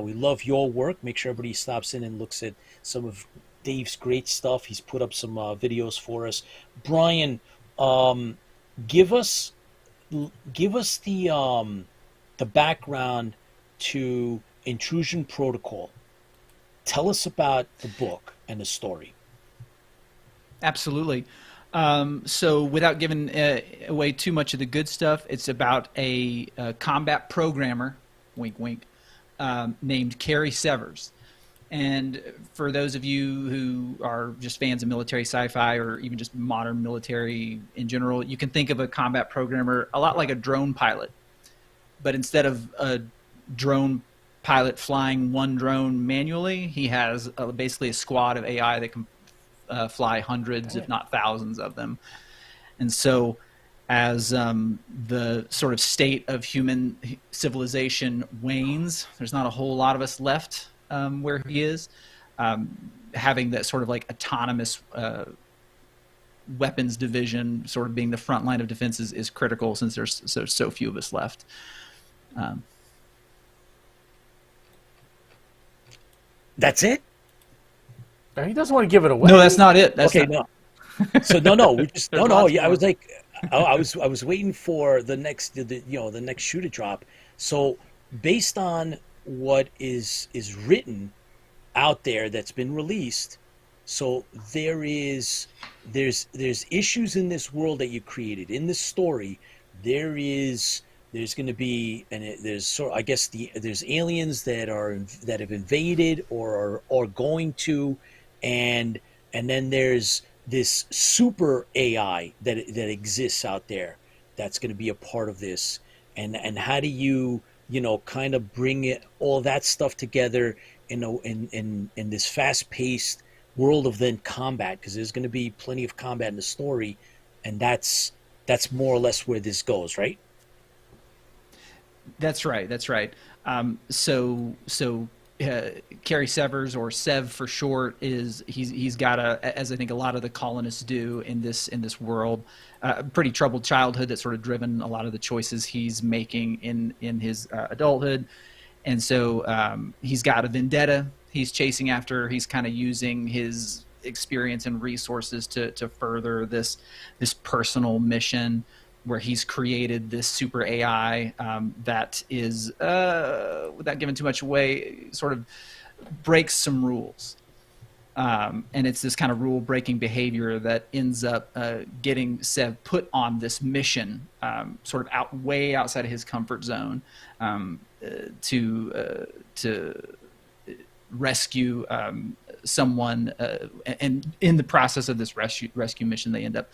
Speaker 2: We love your work. Make sure everybody stops in and looks at some of Dave's great stuff. He's put up some videos for us. Brian, give us the background to Intrusion Protocol. Tell us about the book and the story.
Speaker 5: Absolutely. So without giving away too much of the good stuff, it's about a combat programmer, wink, wink, named Carrie Severs. And for those of you who are just fans of military sci-fi or even just modern military in general, you can think of a combat programmer a lot like a drone pilot. But instead of a drone pilot flying one drone manually, he has basically a squad of AI that can fly hundreds, if not thousands of them. And so as the sort of state of human civilization wanes, there's not a whole lot of us left where he is. Having that sort of like autonomous weapons division sort of being the front line of defenses is critical since there's so few of us left.
Speaker 2: That's it?
Speaker 3: He doesn't want to give it away.
Speaker 5: No, that's not it. That's
Speaker 2: Okay,
Speaker 5: not,
Speaker 2: no. So no, we just no. Yeah, I was like, I was waiting for the next shoe to drop. So based on what is written out there that's been released, so there's issues in this world that you created in this story. There's going to be, and there's I guess there's aliens that have invaded or are going to, and then there's this super AI that exists out there that's going to be a part of this, and how do you kind of bring all that stuff together in this fast paced world of then combat, because there's going to be plenty of combat in the story, and that's more or less where this goes, right?
Speaker 5: That's right. That's right. Kerry Severs, or Sev for short, he's got as I think a lot of the colonists do in this world, a pretty troubled childhood that's sort of driven a lot of the choices he's making in his adulthood, and so he's got a vendetta he's chasing after. He's kind of using his experience and resources to further this personal mission, where he's created this super AI that is, without giving too much away, sort of breaks some rules. And it's this kind of rule-breaking behavior that ends up getting Sev put on this mission, sort of way outside of his comfort zone, to rescue someone. And in the process of this rescue mission, they end up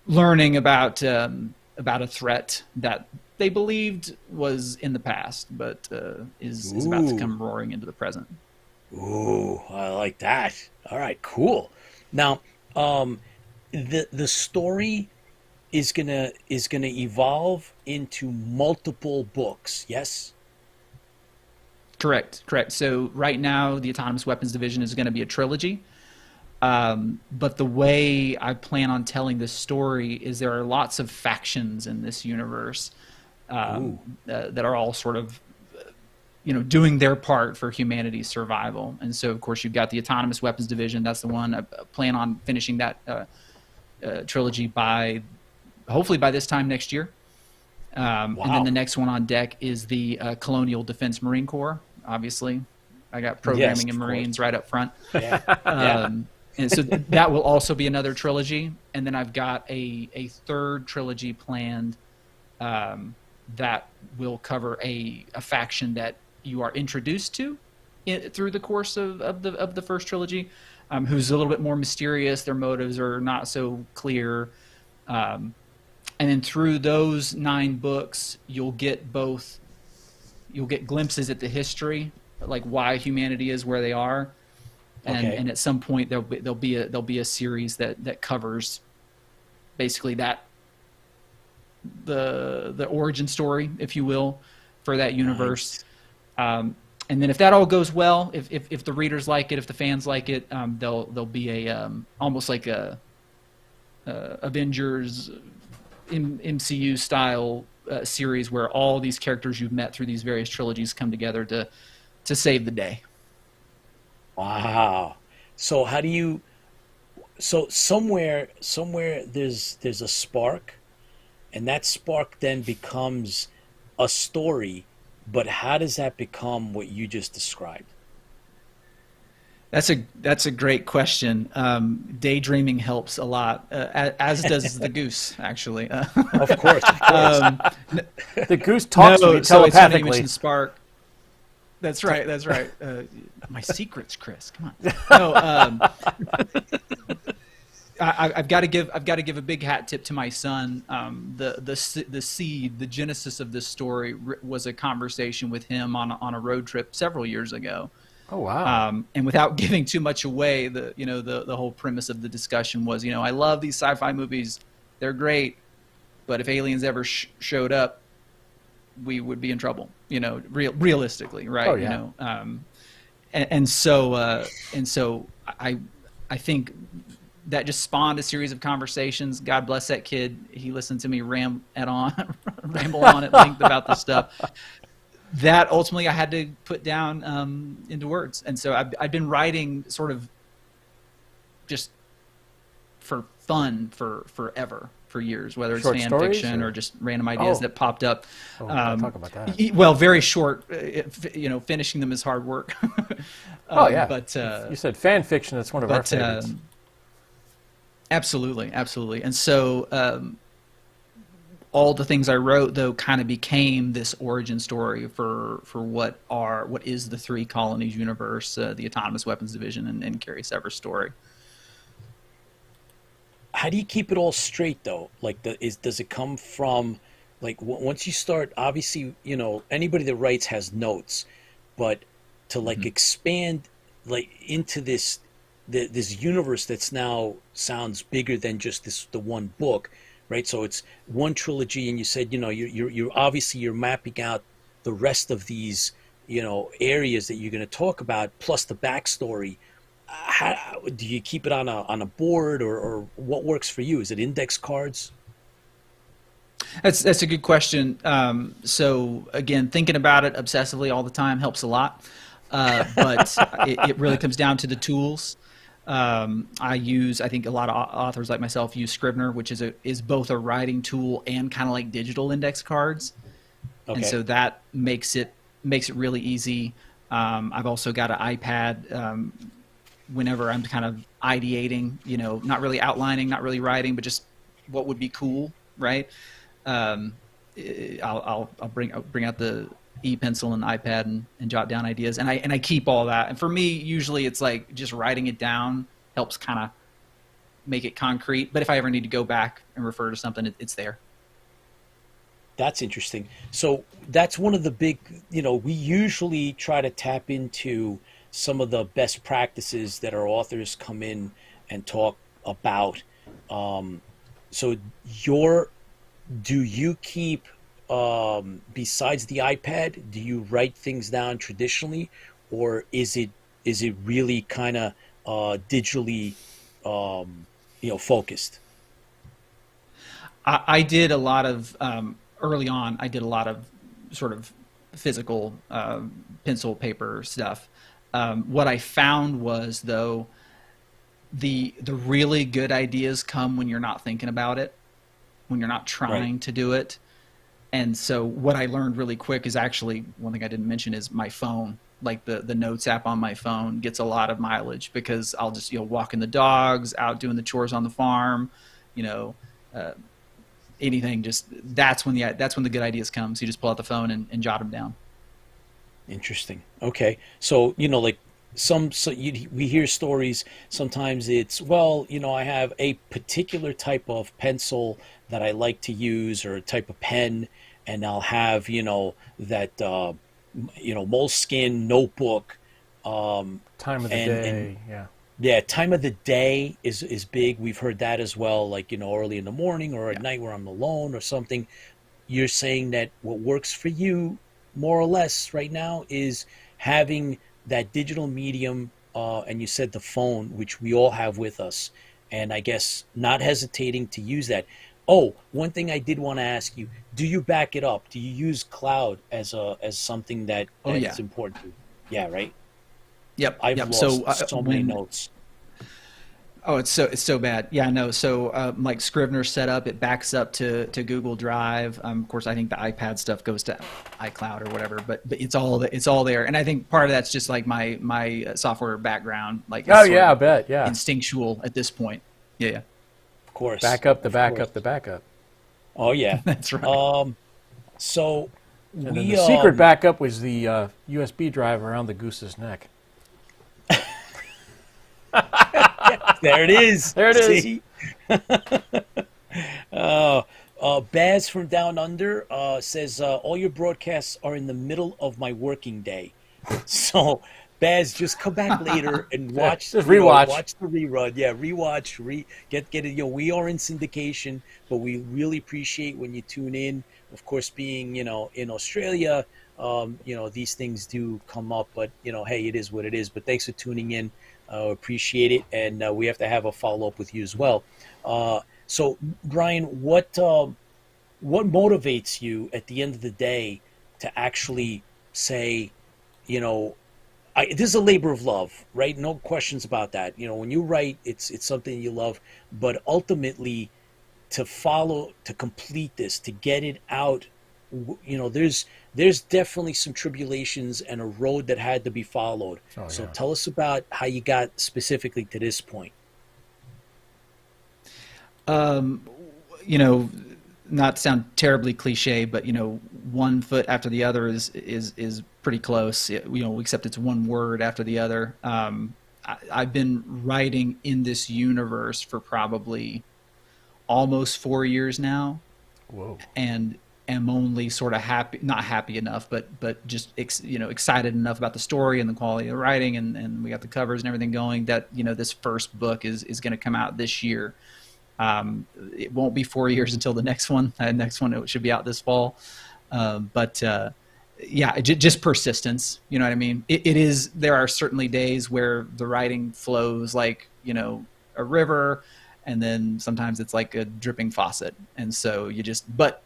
Speaker 5: learning about a threat that they believed was in the past, but is about to come roaring into the present.
Speaker 2: Ooh, I like that. All right, cool. Now, the story is gonna evolve into multiple books. Yes.
Speaker 5: Correct. So right now, the Autonomous Weapons Division is going to be a trilogy. But the way I plan on telling this story is there are lots of factions in this universe that are all sort of, doing their part for humanity's survival. And so, of course, you've got the Autonomous Weapons Division. That's the one. I plan on finishing that trilogy hopefully by this time next year. And then the next one on deck is the Colonial Defense Marine Corps. Obviously, I got programming in Marines right up front.
Speaker 2: Yeah.
Speaker 5: And so that will also be another trilogy. And then I've got a third trilogy planned that will cover a faction that you are introduced to through the course of the first trilogy, who's a little bit more mysterious. Their motives are not so clear. And then through those 9 books, you'll get glimpses at the history, like why humanity is where they are. And at some point there'll be a series that covers basically the origin story, if you will, for that universe. Nice. And then if that all goes well, if the readers like it, if the fans like it, there'll be a almost like a Avengers MCU style series where all these characters you've met through these various trilogies come together to save the day.
Speaker 2: Wow. So how do you? So somewhere there's a spark, and that spark then becomes a story. But how does that become what you just described?
Speaker 5: That's a great question. Daydreaming helps a lot, as does the goose, actually.
Speaker 2: Of course.
Speaker 3: The goose talks to me telepathically.
Speaker 5: So it's funny you mentioned spark. That's right. My secrets, Chris. Come on. No, I've got to give a big hat tip to my son. The seed, the genesis of this story was a conversation with him on a road trip several years ago.
Speaker 3: Oh wow!
Speaker 5: And without giving too much away, the whole premise of the discussion was, I love these sci-fi movies, they're great, but if aliens ever showed up, we would be in trouble. Realistically, right?
Speaker 3: Oh, yeah.
Speaker 5: And so I think that just spawned a series of conversations. God bless that kid. He listened to me ramble on at length about this stuff. That ultimately I had to put down into words. And so I've been writing sort of just for fun for for years, whether it's
Speaker 3: Short
Speaker 5: fan
Speaker 3: stories,
Speaker 5: fiction
Speaker 3: or
Speaker 5: or just random ideas
Speaker 3: Oh.
Speaker 5: that popped up.
Speaker 3: Talk about that.
Speaker 5: Well, very short. Finishing them is hard work.
Speaker 3: Oh yeah,
Speaker 5: But
Speaker 3: you said fan fiction. That's one of our
Speaker 5: but
Speaker 3: favorites.
Speaker 5: absolutely, absolutely. And so all the things I wrote, though, kind of became this origin story for what is the Three Colonies universe, the Autonomous Weapons Division, and Carrie Sever's story.
Speaker 2: How do you keep it all straight though? Like, does it come from, like, once you start? Obviously, anybody that writes has notes, but to like expand like into this universe that's now sounds bigger than just the one book, right? So it's one trilogy, and you said you're obviously you're mapping out the rest of these areas that you're going to talk about, plus the backstory. How do you keep it on a board, or what works for you? Is it index cards?
Speaker 5: That's a good question. So again, thinking about it obsessively all the time helps a lot, but it really comes down to the tools. I think a lot of authors like myself use Scrivener, which is both a writing tool and kind of like digital index cards.
Speaker 2: Okay.
Speaker 5: And so that makes it really easy. I've also got an iPad. Whenever I'm kind of ideating, not really outlining, not really writing, but just what would be cool, right? I'll bring out the e-pencil and the iPad and jot down ideas, and I keep all that. And for me, usually it's like just writing it down helps kind of make it concrete. But if I ever need to go back and refer to something, it's there.
Speaker 2: That's interesting. So that's one of the big, we usually try to tap into some of the best practices that our authors come in and talk about. So do you keep, besides the iPad, do you write things down traditionally, or is it really kind of digitally focused?
Speaker 5: I did a lot of early on. I did a lot of sort of physical pencil paper stuff. What I found was, though, the really good ideas come when you're not thinking about it, when you're not trying to do it. And so what I learned really quick is actually, one thing I didn't mention is my phone. Like the notes app on my phone gets a lot of mileage, because I'll just walking the dogs, out doing the chores on the farm, anything. Just that's when the good ideas come. So you just pull out the phone and jot them down.
Speaker 2: Interesting. Okay. So, like we hear stories. Sometimes it's, I have a particular type of pencil that I like to use, or a type of pen, and I'll have, that, moleskin notebook.
Speaker 3: Time of the day. Yeah.
Speaker 2: Yeah. Time of the day is big. We've heard that as well. Like, early in the morning or at night where I'm alone or something. You're saying that what works for you, more or less right now, is having that digital medium, and you said the phone, which we all have with us, and I guess not hesitating to use that. Oh, one thing I did want to ask you: do you back it up? Do you use cloud as something that is important to you? Yeah, right.
Speaker 5: Yep.
Speaker 2: I've lost so many notes.
Speaker 5: Oh, it's so bad. Yeah, no. So like Scrivener set up, it backs up to Google Drive. Of course, I think the iPad stuff goes to iCloud or whatever, but it's all there. And I think part of that's just like my software background. Like,
Speaker 3: I bet. Yeah.
Speaker 5: Instinctual at this point. Yeah.
Speaker 2: Of course.
Speaker 3: Backup the backup.
Speaker 2: Oh yeah.
Speaker 5: That's right.
Speaker 2: So
Speaker 3: and then the secret backup was the USB drive around the goose's neck.
Speaker 2: There it is.
Speaker 3: There it is.
Speaker 2: See? Baz from Down Under says, all your broadcasts are in the middle of my working day. So, Baz, just come back later and watch.
Speaker 3: Just rewatch.
Speaker 2: Watch the rerun. Yeah, rewatch. Get it. We are in syndication, but we really appreciate when you tune in. Of course, being in Australia, these things do come up, but hey, it is what it is. But thanks for tuning in. Appreciate it, and we have to have a follow-up with you as well. So, Brian, what motivates you at the end of the day to actually say, this is a labor of love, right? No questions about that. When you write, it's something you love, but ultimately, to complete this, to get it out, there's definitely some tribulations and a road that had to be followed.
Speaker 3: Oh,
Speaker 2: So
Speaker 3: yeah.
Speaker 2: tell us about how you got specifically to this point.
Speaker 5: Not to sound terribly cliche, but one foot after the other is pretty close. Except it's one word after the other. I've been writing in this universe for probably almost 4 years now.
Speaker 3: Whoa.
Speaker 5: And am only sort of not happy enough, but just excited enough about the story and the quality of the writing, and we got the covers and everything going, that this first book is going to come out this year. It won't be 4 years until the next one. It should be out this fall. Just persistence. You know what I mean? It is. There are certainly days where the writing flows like a river, and then sometimes it's like a dripping faucet. And so but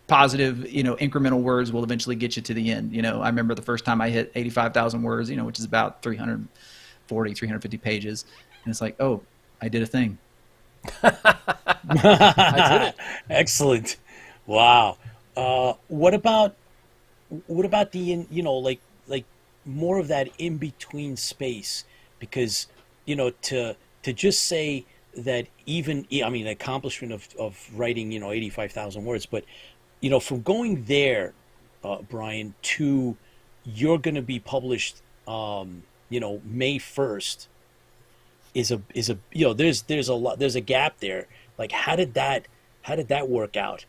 Speaker 5: positive, incremental words will eventually get you to the end. I remember the first time I hit 85,000 words, which is about 350 pages, and it's like, oh, I did a thing.
Speaker 3: I did it.
Speaker 2: Excellent. Wow. What about the like more of that in between space? Because to just say that, even the accomplishment of writing 85,000 words, but from going there, Brian, to you're going to be published May 1st is a there's a gap there. Like, how did that work out?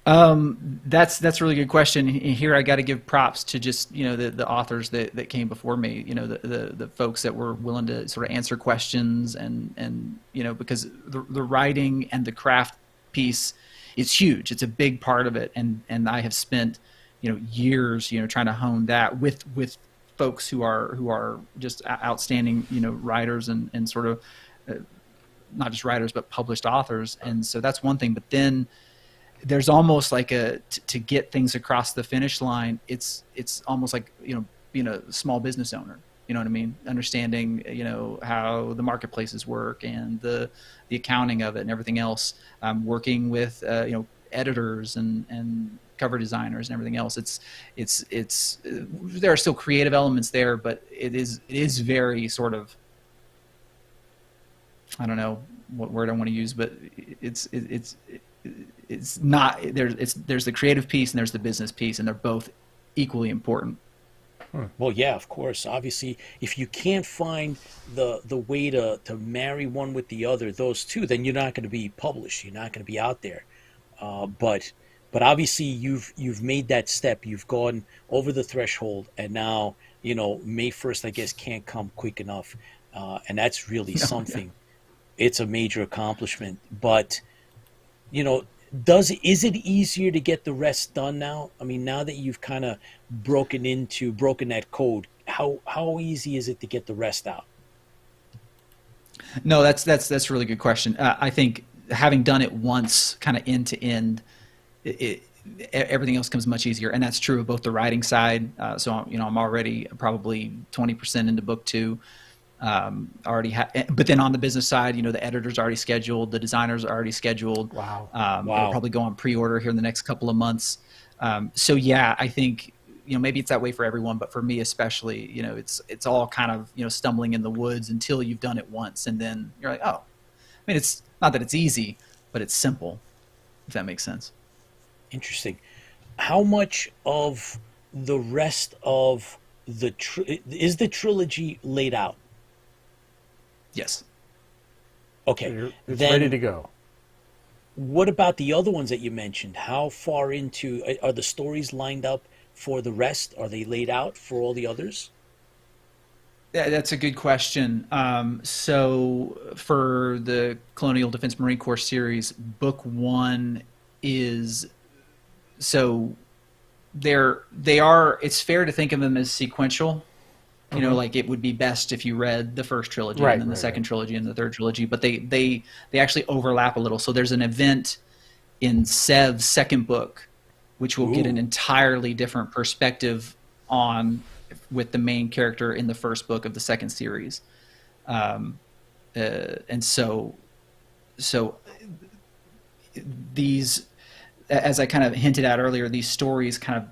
Speaker 5: That's a really good question. Here I got to give props to just the authors that came before me, the folks that were willing to sort of answer questions, and because the writing and the craft piece is huge. It's a big part of it, and I have spent years trying to hone that with folks who are just outstanding writers and sort of not just writers but published authors. And so that's one thing. But then there's almost like to get things across the finish line, it's almost like being a small business owner. You know what I mean? Understanding how the marketplaces work and the accounting of it and everything else. Working with editors and cover designers and everything else. It's there are still creative elements there, but it is very sort of, I don't know what word I want to use, but it's not there. There's the creative piece and there's the business piece, and they're both equally important.
Speaker 2: Well, yeah, of course. Obviously, if you can't find the way to marry one with the other, those two, then you're not going to be published. You're not going to be out there. But obviously, you've made that step. You've gone over the threshold, and now May 1st, I guess, can't come quick enough, and that's really something. It's a major accomplishment. But is it easier to get the rest done now? I mean, now that you've kind of broken that code, how easy is it to get the rest out?
Speaker 5: No, that's a really good question. I think having done it once, kind of end to end, everything else comes much easier, and that's true of both the writing side. So I'm already probably 20% into book 2. But then on the business side, the editor's already scheduled, the designers are already scheduled.
Speaker 3: Wow.
Speaker 5: It'll probably go on pre-order here in the next couple of months. So yeah, I think maybe it's that way for everyone, but for me especially, it's all kind of stumbling in the woods until you've done it once, and then you're like, oh, I mean, it's not that it's easy, but it's simple, if that makes sense.
Speaker 2: Interesting. How much of the rest of is the trilogy laid out?
Speaker 5: Yes.
Speaker 2: Okay.
Speaker 3: It's
Speaker 2: then
Speaker 3: ready to go.
Speaker 2: What about the other ones that you mentioned? How far into are the stories lined up for the rest? Are they laid out for all the others?
Speaker 5: Yeah, that's a good question. So for the Colonial Defense Marine Corps series, book 1 is it's fair to think of them as sequential. Like it would be best if you read the first trilogy and then the second trilogy and the third trilogy, but they actually overlap a little. So there's an event in Sev's second book, which will get an entirely different perspective with the main character in the first book of the second series. And so so these, as I kind of hinted at earlier, these stories kind of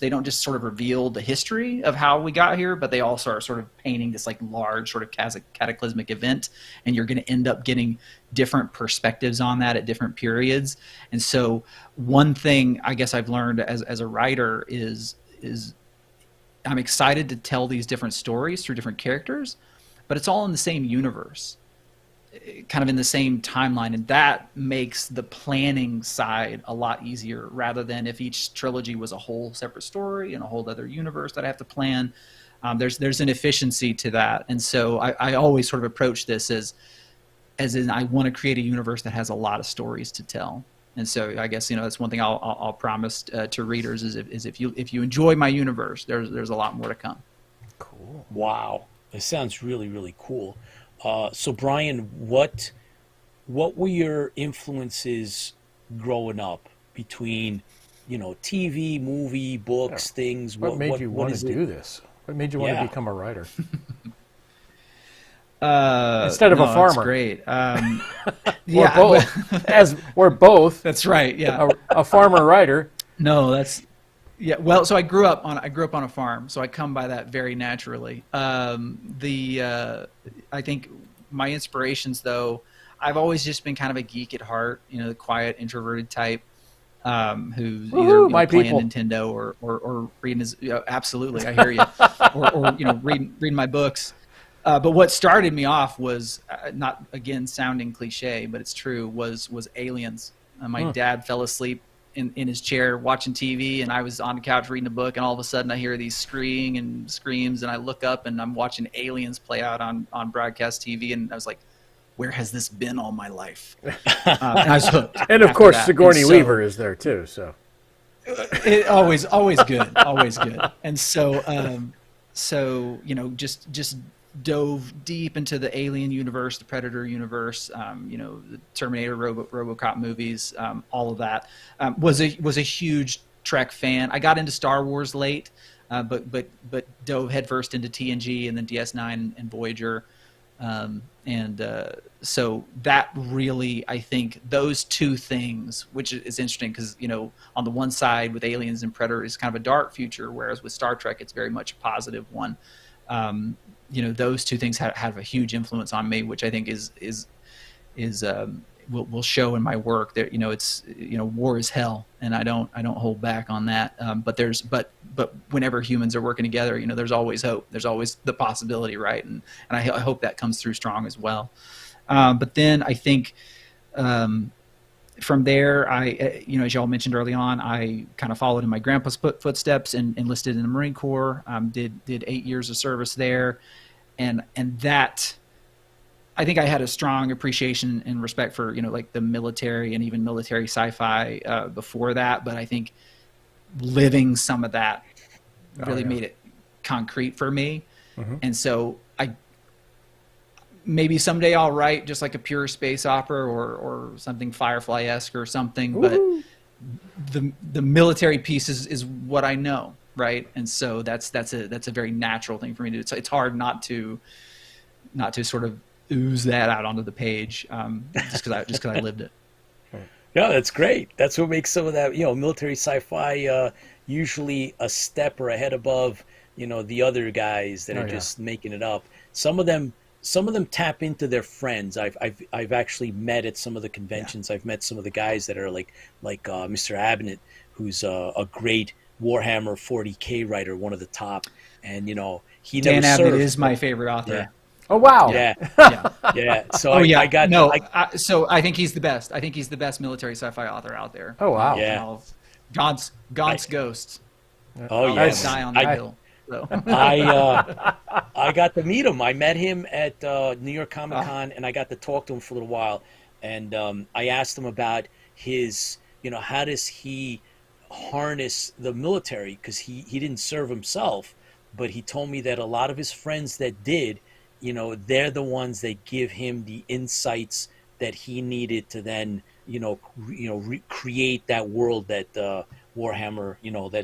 Speaker 5: they don't just sort of reveal the history of how we got here, but they also are sort of painting this like large sort of cataclysmic event, and you're going to end up getting different perspectives on that at different periods. And so one thing I guess I've learned as a writer is I'm excited to tell these different stories through different characters, but it's all in the same universe, kind of in the same timeline, and that makes the planning side a lot easier, rather than if each trilogy was a whole separate story and a whole other universe that I have to plan. There's an efficiency to that, and so I always sort of approach this as in I want to create a universe that has a lot of stories to tell. And so I guess that's one thing I'll promise to readers is if you enjoy my universe, there's a lot more to come.
Speaker 2: Cool. Wow, it sounds really, really cool. So Brian, what were your influences growing up between, TV, movie, books, things?
Speaker 3: What made you want to do this? What made you want to become a writer? Instead of a farmer.
Speaker 5: That's great.
Speaker 3: Or both. We're both.
Speaker 5: That's right. Yeah.
Speaker 3: A farmer writer.
Speaker 5: No, that's. Yeah, well, so I grew up on a farm, so I come by that very naturally. I think my inspirations, though, I've always just been kind of a geek at heart, the quiet, introverted type, who's either playing Nintendo or reading his. Absolutely, I hear you. or reading my books. But what started me off was not again sounding cliche, but it's true. Was Aliens. My dad fell asleep in his chair watching TV, and I was on the couch reading a book, and all of a sudden I hear these screaming and screams, and I look up and I'm watching Aliens play out on broadcast TV, and I was like, where has this been all my life? And I was hooked.
Speaker 3: And of course Sigourney Weaver is there too, so
Speaker 5: always good, always good. And so just dove deep into the Alien universe, the Predator universe, the Terminator, RoboCop movies, all of that. Was a huge Trek fan. I got into Star Wars late, but dove headfirst into TNG and then DS9 and Voyager, so that really, I think those two things, which is interesting because on the one side with Aliens and Predator is kind of a dark future, whereas with Star Trek it's very much a positive one. Those two things have a huge influence on me, which I think will show in my work. That it's war is hell, and I don't hold back on that. But whenever humans are working together, there's always hope. There's always the possibility, right? And I hope that comes through strong as well. But then I think from there, as y'all mentioned early on, I kind of followed in my grandpa's footsteps and enlisted in the Marine Corps. Did 8 years of service there, and that I think I had a strong appreciation and respect for like the military and even military sci-fi before that. But I think living some of that really made it concrete for me, and so maybe someday I'll write just like a pure space opera or something Firefly-esque or something. Woo-hoo. But the military piece is what I know, right? And so that's a very natural thing for me to do. It's hard not to sort of ooze that out onto the page, just because I lived it.
Speaker 2: Yeah, that's great. That's what makes some of that military sci-fi usually a step or a head above the other guys that are just making it up. Some of them tap into their friends. I've actually met at some of the conventions. I've met some of the guys that are like Mr. Abnett, who's a great Warhammer 40K writer, one of the top. And he
Speaker 5: Dan
Speaker 2: never
Speaker 5: Abnett
Speaker 2: served.
Speaker 5: is my favorite author.
Speaker 2: Yeah.
Speaker 3: Oh wow!
Speaker 2: Yeah. So
Speaker 5: so I think he's the best. I think he's the best military sci-fi author out there.
Speaker 3: Oh wow!
Speaker 5: Yeah. Gaunt's Ghost.
Speaker 2: Oh yes.
Speaker 5: Die on the hill. So.
Speaker 2: I got to meet him. I met him at New York Comic Con, and I got to talk to him for a little while. And I asked him about his, how does he harness the military? Because he didn't serve himself, but he told me that a lot of his friends that did, they're the ones that give him the insights that he needed to then, create that world that Warhammer,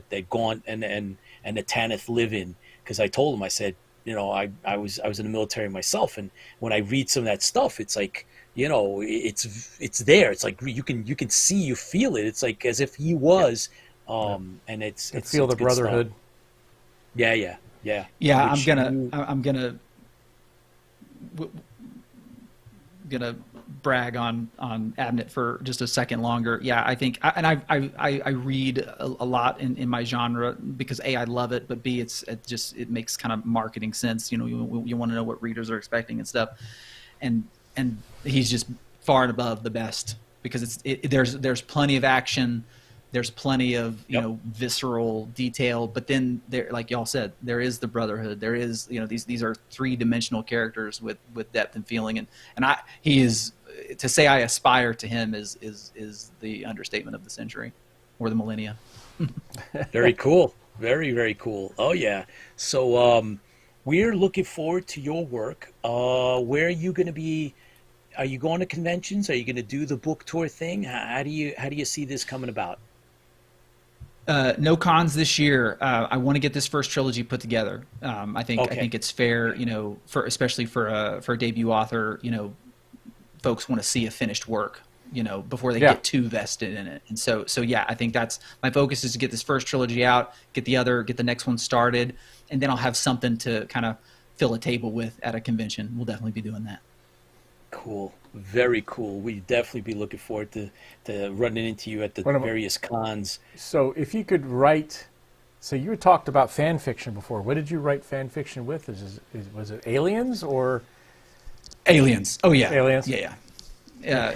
Speaker 2: that Gaunt and the Tanith live in. Because I told him, I said, I was in the military myself, and when I read some of that stuff, it's like, you know, it's there. It's like you can see, you feel it. It's like as if he was, and it's
Speaker 3: feel
Speaker 2: it's
Speaker 3: the
Speaker 2: good stuff.
Speaker 3: brotherhood.
Speaker 2: Yeah.
Speaker 5: Yeah,
Speaker 2: Which
Speaker 5: I'm gonna brag on Abnett for just a second longer. Yeah, I think, and I read a lot in my genre because A, I love it, but B, it makes kind of marketing sense. You know, you want to know what readers are expecting and stuff, and he's just far and above the best because there's plenty of action. There's plenty of visceral detail, but then there, like y'all said, there is the brotherhood. There is these are 3-dimensional characters with depth and feeling, and he is, to say I aspire to him is the understatement of the century or the millennia.
Speaker 2: Very cool, very cool. Oh yeah. So we're looking forward to your work. Where are you going to be? Are you going to conventions? Are you going to do the book tour thing? How do you see this coming about?
Speaker 5: No cons this year. I want to get this first trilogy put together. I think it's fair, especially for a debut author. Folks want to see a finished work, before they get too vested in it. And so yeah, I think that's my focus, is to get this first trilogy out, get the next one started, and then I'll have something to kind of fill a table with at a convention. We'll definitely be doing that.
Speaker 2: Cool. Very cool. We'd definitely be looking forward to running into you at the various cons.
Speaker 3: So if you could write, so you had talked about fan fiction before. What did you write fan fiction with? Was it aliens or?
Speaker 5: Aliens. Oh yeah.
Speaker 3: Aliens.
Speaker 5: Yeah.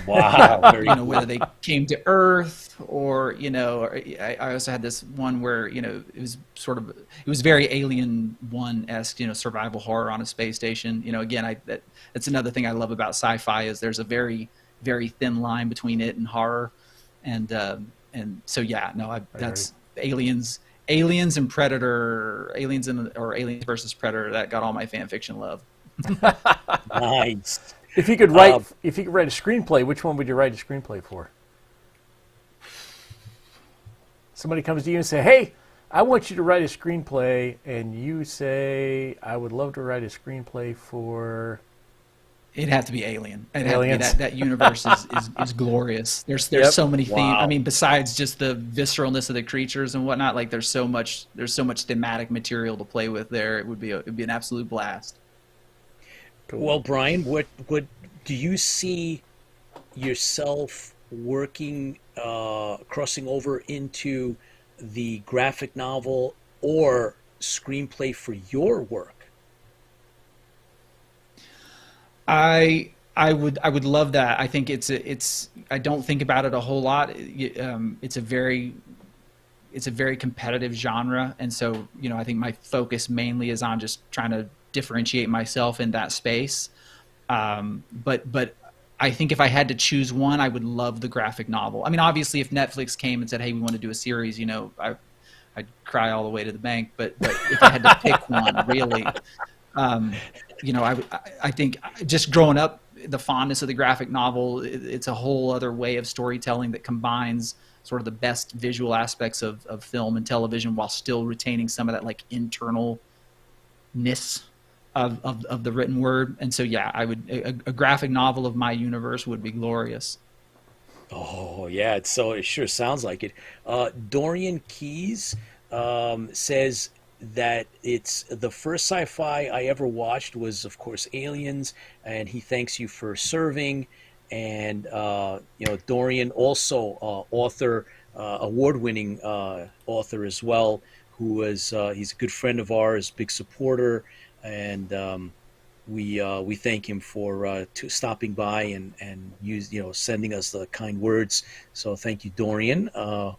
Speaker 2: Wow. Very cool.
Speaker 5: Whether they came to Earth or, I also had this one where, it was very Alien 1-esque, survival horror on a space station. Again, that's another thing I love about sci-fi, is there's a very, very thin line between it and horror. And so, yeah, no, that's Aliens and Predator, or Aliens versus Predator, that got all my fan fiction love.
Speaker 2: Nice.
Speaker 3: If you could write, a screenplay, which one would you write a screenplay for? Somebody comes to you and say, "Hey, I want you to write a screenplay," and you say, "I would love to write a screenplay for."
Speaker 5: It'd have to be Alien.
Speaker 3: Aliens.
Speaker 5: That universe is glorious. There's so many themes. I mean, besides just the visceralness of the creatures and whatnot, like there's so much thematic material to play with there. It'd be an absolute blast.
Speaker 2: Well, Brian, what do you see yourself working, crossing over into the graphic novel or screenplay for your work?
Speaker 5: I would love that. I think it's I don't think about it a whole lot. It's a very competitive genre, and so I think my focus mainly is on just trying to differentiate myself in that space. But I think if I had to choose one, I would love the graphic novel. I mean, obviously, if Netflix came and said, "Hey, we want to do a series," I'd cry all the way to the bank. But if I had to pick one, really, I think just growing up, the fondness of the graphic novel, it's a whole other way of storytelling that combines sort of the best visual aspects of film and television while still retaining some of that like internalness of the written word. And so, yeah, I would a graphic novel of my universe would be glorious.
Speaker 2: Oh yeah, it sure sounds like it. Dorian Keys says that it's the first sci-fi I ever watched was, of course, Aliens, and he thanks you for serving. And Dorian, also author, award-winning author as well, who was he's a good friend of ours, big supporter, and we thank him for stopping by and sending us the kind words. So thank you, Dorian,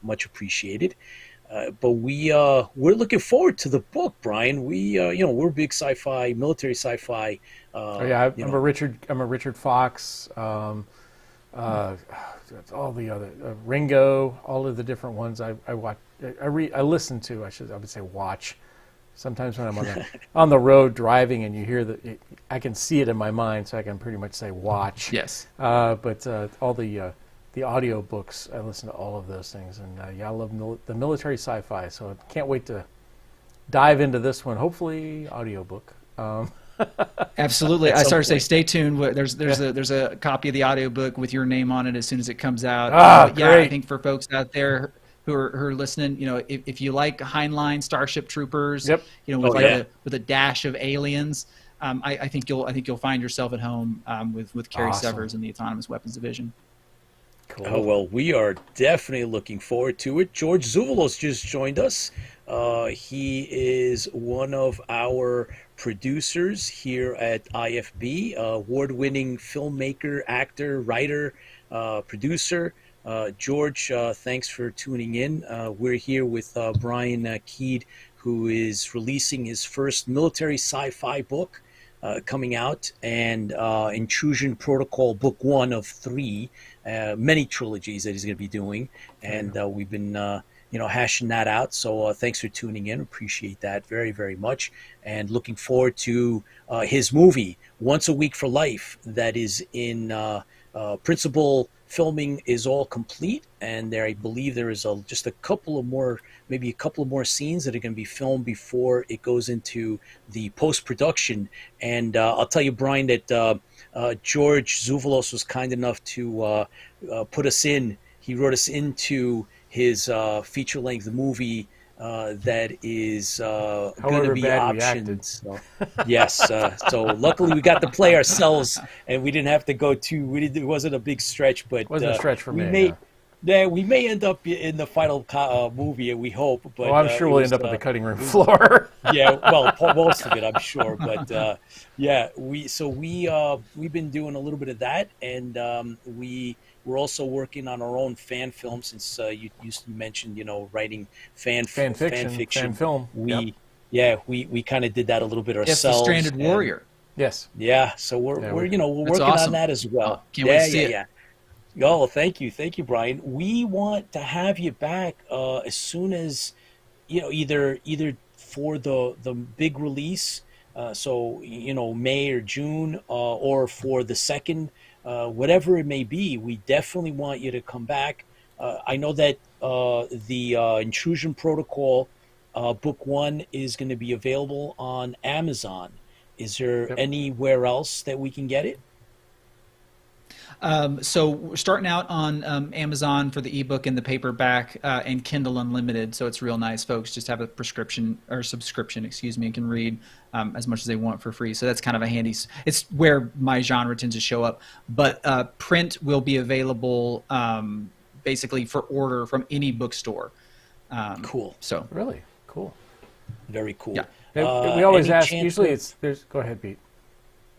Speaker 2: much appreciated. But we're looking forward to the book, Brian. We're big sci-fi, military sci-fi.
Speaker 3: I'm a Richard Fox. All the other Ringo, all of the different ones I watch. I listen to. I would say watch. Sometimes when I'm on the road driving and you hear I can see it in my mind, so I can pretty much say watch.
Speaker 5: Yes.
Speaker 3: But all the audio books, I listen to all of those things, and I love the military sci-fi. So I can't wait to dive into this one. Hopefully, audiobook.
Speaker 5: Absolutely.
Speaker 2: At
Speaker 5: I
Speaker 2: some
Speaker 5: started to say,
Speaker 2: point.
Speaker 5: stay tuned. There's a copy of the audiobook with your name on it as soon as it comes out. Yeah, I
Speaker 3: Great.
Speaker 5: think for folks out there who are listening, if you like Heinlein Starship Troopers,
Speaker 3: Yep.
Speaker 5: with
Speaker 2: Oh, yeah.
Speaker 5: with a dash of aliens, I think you'll find yourself at home with Carrie
Speaker 3: Awesome.
Speaker 5: Severs and the Autonomous Weapons Division.
Speaker 3: Cool.
Speaker 2: Oh, well, we are definitely looking forward to it. George Zuvalos just joined us. He is one of our producers here at IFB, award-winning filmmaker, actor, writer, producer. George, thanks for tuning in. We're here with Brian Keid, who is releasing his first military sci-fi book coming out, and Intrusion Protocol Book 1 of 3, many trilogies that he's going to be doing, and we've been hashing that out. So thanks for tuning in. Appreciate that very, very much, and looking forward to his movie Once a Week for Life, that is in principal. Filming is all complete, and I believe there is just a couple of more scenes that are going to be filmed before it goes into the post-production. And I'll tell you, Brian, that George Zuvalos was kind enough to put us in. He wrote us into his feature-length movie that is going to
Speaker 3: However
Speaker 2: be
Speaker 3: bad we
Speaker 2: optioned. So, yes. So luckily we got to play ourselves, and we didn't have to go too. It wasn't a big stretch, but
Speaker 3: Wasn't a stretch for
Speaker 2: we
Speaker 3: me.
Speaker 2: may. Yeah, we may end up in the final movie, we hope. But
Speaker 3: I'm sure
Speaker 2: it
Speaker 3: we'll
Speaker 2: was,
Speaker 3: end up on the cutting room floor.
Speaker 2: yeah, well, most of it, I'm sure. But yeah, we've been doing a little bit of that, and we're also working on our own fan film, since you mentioned, writing fan
Speaker 3: fiction, fan film.
Speaker 2: We kind of did that a little bit
Speaker 5: Yes,
Speaker 2: ourselves.
Speaker 5: the Stranded
Speaker 2: and-
Speaker 5: Warrior.
Speaker 3: Yes.
Speaker 2: Yeah, so we're
Speaker 5: That's
Speaker 2: working on
Speaker 5: awesome.
Speaker 2: that as well.
Speaker 5: Can't wait to see it.
Speaker 2: Yeah. Oh, thank you, Brian. We want to have you back as soon as either for the big release, so May or June, or for the second, whatever it may be. We definitely want you to come back. I know that the Intrusion Protocol Book 1 is going to be available on Amazon. Is there anywhere else that we can get it?
Speaker 5: So we're starting out on Amazon for the ebook and the paperback, and Kindle Unlimited. So it's real nice. Folks just have a subscription, and can read as much as they want for free. So that's kind of a handy. It's where my genre tends to show up. But print will be available basically for order from any bookstore.
Speaker 2: Cool.
Speaker 5: So
Speaker 3: Really cool.
Speaker 2: Very cool.
Speaker 5: Yeah.
Speaker 3: We always
Speaker 2: any
Speaker 3: ask.
Speaker 2: chance
Speaker 3: Usually,
Speaker 2: that-
Speaker 3: Go ahead, Pete.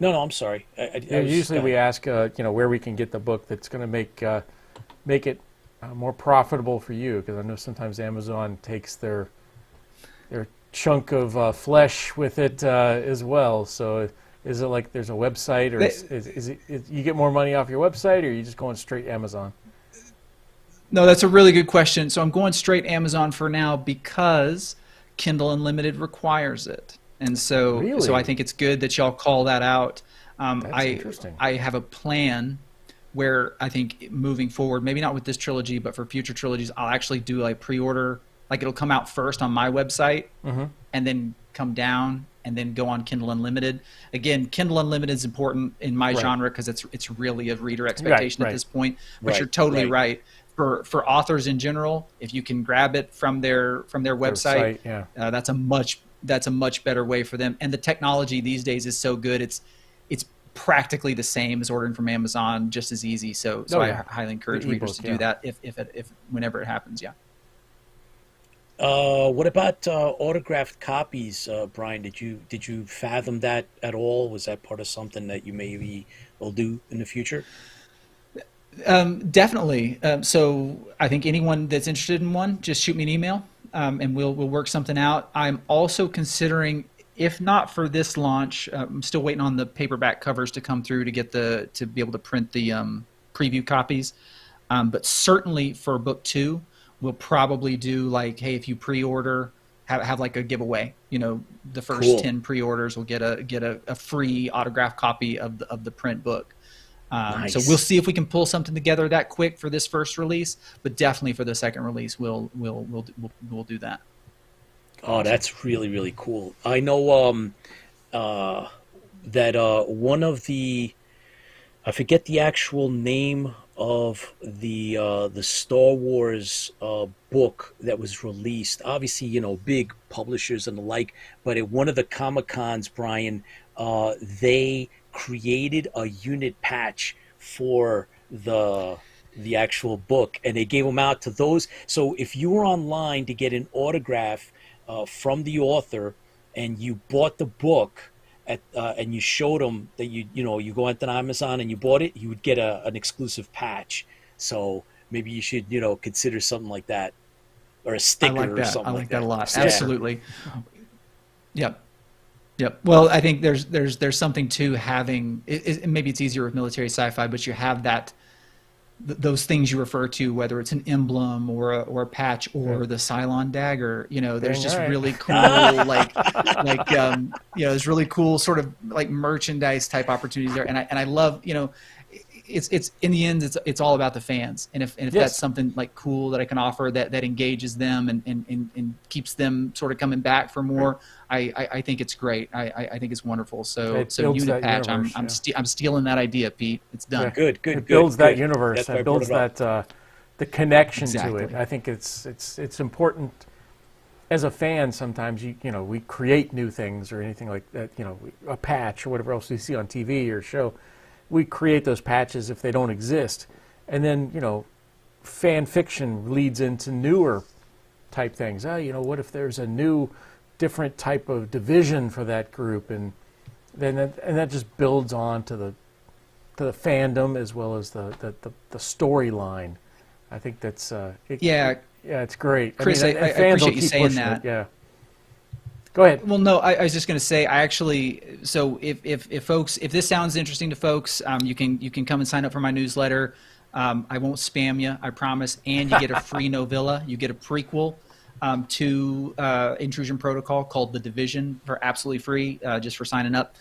Speaker 2: No, I'm sorry.
Speaker 3: Usually we ask, where we can get the book that's going to make it more profitable for you, because I know sometimes Amazon takes their chunk of flesh with it as well. So is it like there's a website, or is you get more money off your website, or are you just going straight Amazon?
Speaker 5: No, that's a really good question. So I'm going straight Amazon for now because Kindle Unlimited requires it. And so,
Speaker 3: Really?
Speaker 5: so I think it's good that y'all call that out.
Speaker 3: That's interesting.
Speaker 5: I have a plan where I think moving forward, maybe not with this trilogy, but for future trilogies, I'll actually do like pre-order. Like it'll come out first on my website, and then come down, and then go on Kindle Unlimited. Again, Kindle Unlimited is important in my genre because it's really a reader expectation at this point. But you're totally right. For authors in general, if you can grab it from their website, that's a much better way for them. And the technology these days is so good; it's practically the same as ordering from Amazon, just as easy. So I highly encourage readers to do that if whenever it happens. Yeah.
Speaker 2: What about autographed copies, Brian? Did you fathom that at all? Was that part of something that you maybe will do in the future?
Speaker 5: Definitely. So I think anyone that's interested in one, just shoot me an email, and we'll work something out. I'm also considering, if not for this launch, I'm still waiting on the paperback covers to come through to be able to print the preview copies. But certainly for book 2, we'll probably do like, hey, if you pre-order, have like a giveaway. The first 10 pre-orders will get a free autographed copy of the print book.
Speaker 2: Nice.
Speaker 5: So we'll see if we can pull something together that quick for this first release, but definitely for the second release, we'll do that.
Speaker 2: Oh, that's really, really cool. I know that one of I forget the actual name of the Star Wars book that was released. Obviously, big publishers and the like, but at one of the Comic Cons, Brian, they created a unit patch for the actual book, and they gave them out to those. So if you were online to get an autograph from the author, and you bought the book and you showed them that you go onto Amazon and you bought it, you would get an exclusive patch. So maybe you should consider something like that, or a sticker
Speaker 5: I like that.
Speaker 2: or something
Speaker 5: I like that a lot.
Speaker 2: Yeah.
Speaker 5: Absolutely. Yep. Yep. Well, I think there's something to having. Maybe it's easier with military sci-fi, but you have those things you refer to, whether it's an emblem or a patch or the Cylon dagger. There's just really cool there's really cool sort of like merchandise type opportunities there, and I love it's in the end it's all about the fans, and if that's something like cool that I can offer that engages them and keeps them sort of coming back for more, I think it's great. I think it's wonderful. So unit patch, I'm stealing that idea, Pete. It's done.
Speaker 3: Yeah.
Speaker 2: Good.
Speaker 3: It builds that universe.
Speaker 2: It
Speaker 3: builds that the connection to it.
Speaker 5: Exactly.
Speaker 3: I think it's important as a fan. Sometimes we create new things or anything like that. A patch or whatever else we see on TV or show. We create those patches if they don't exist, and then fan fiction leads into newer type things. What if there's a new, different type of division for that group, and then that just builds on to the fandom as well as the storyline. I think that's it's great.
Speaker 5: Chris, I appreciate you saying that.
Speaker 3: It. Yeah. Go ahead.
Speaker 5: Well, no, I was just going to say, so if folks, if this sounds interesting to folks, you can come and sign up for my newsletter. I won't spam you, I promise. And you get a free novella. You get a prequel to Intrusion Protocol called The Division for absolutely free, just for signing up.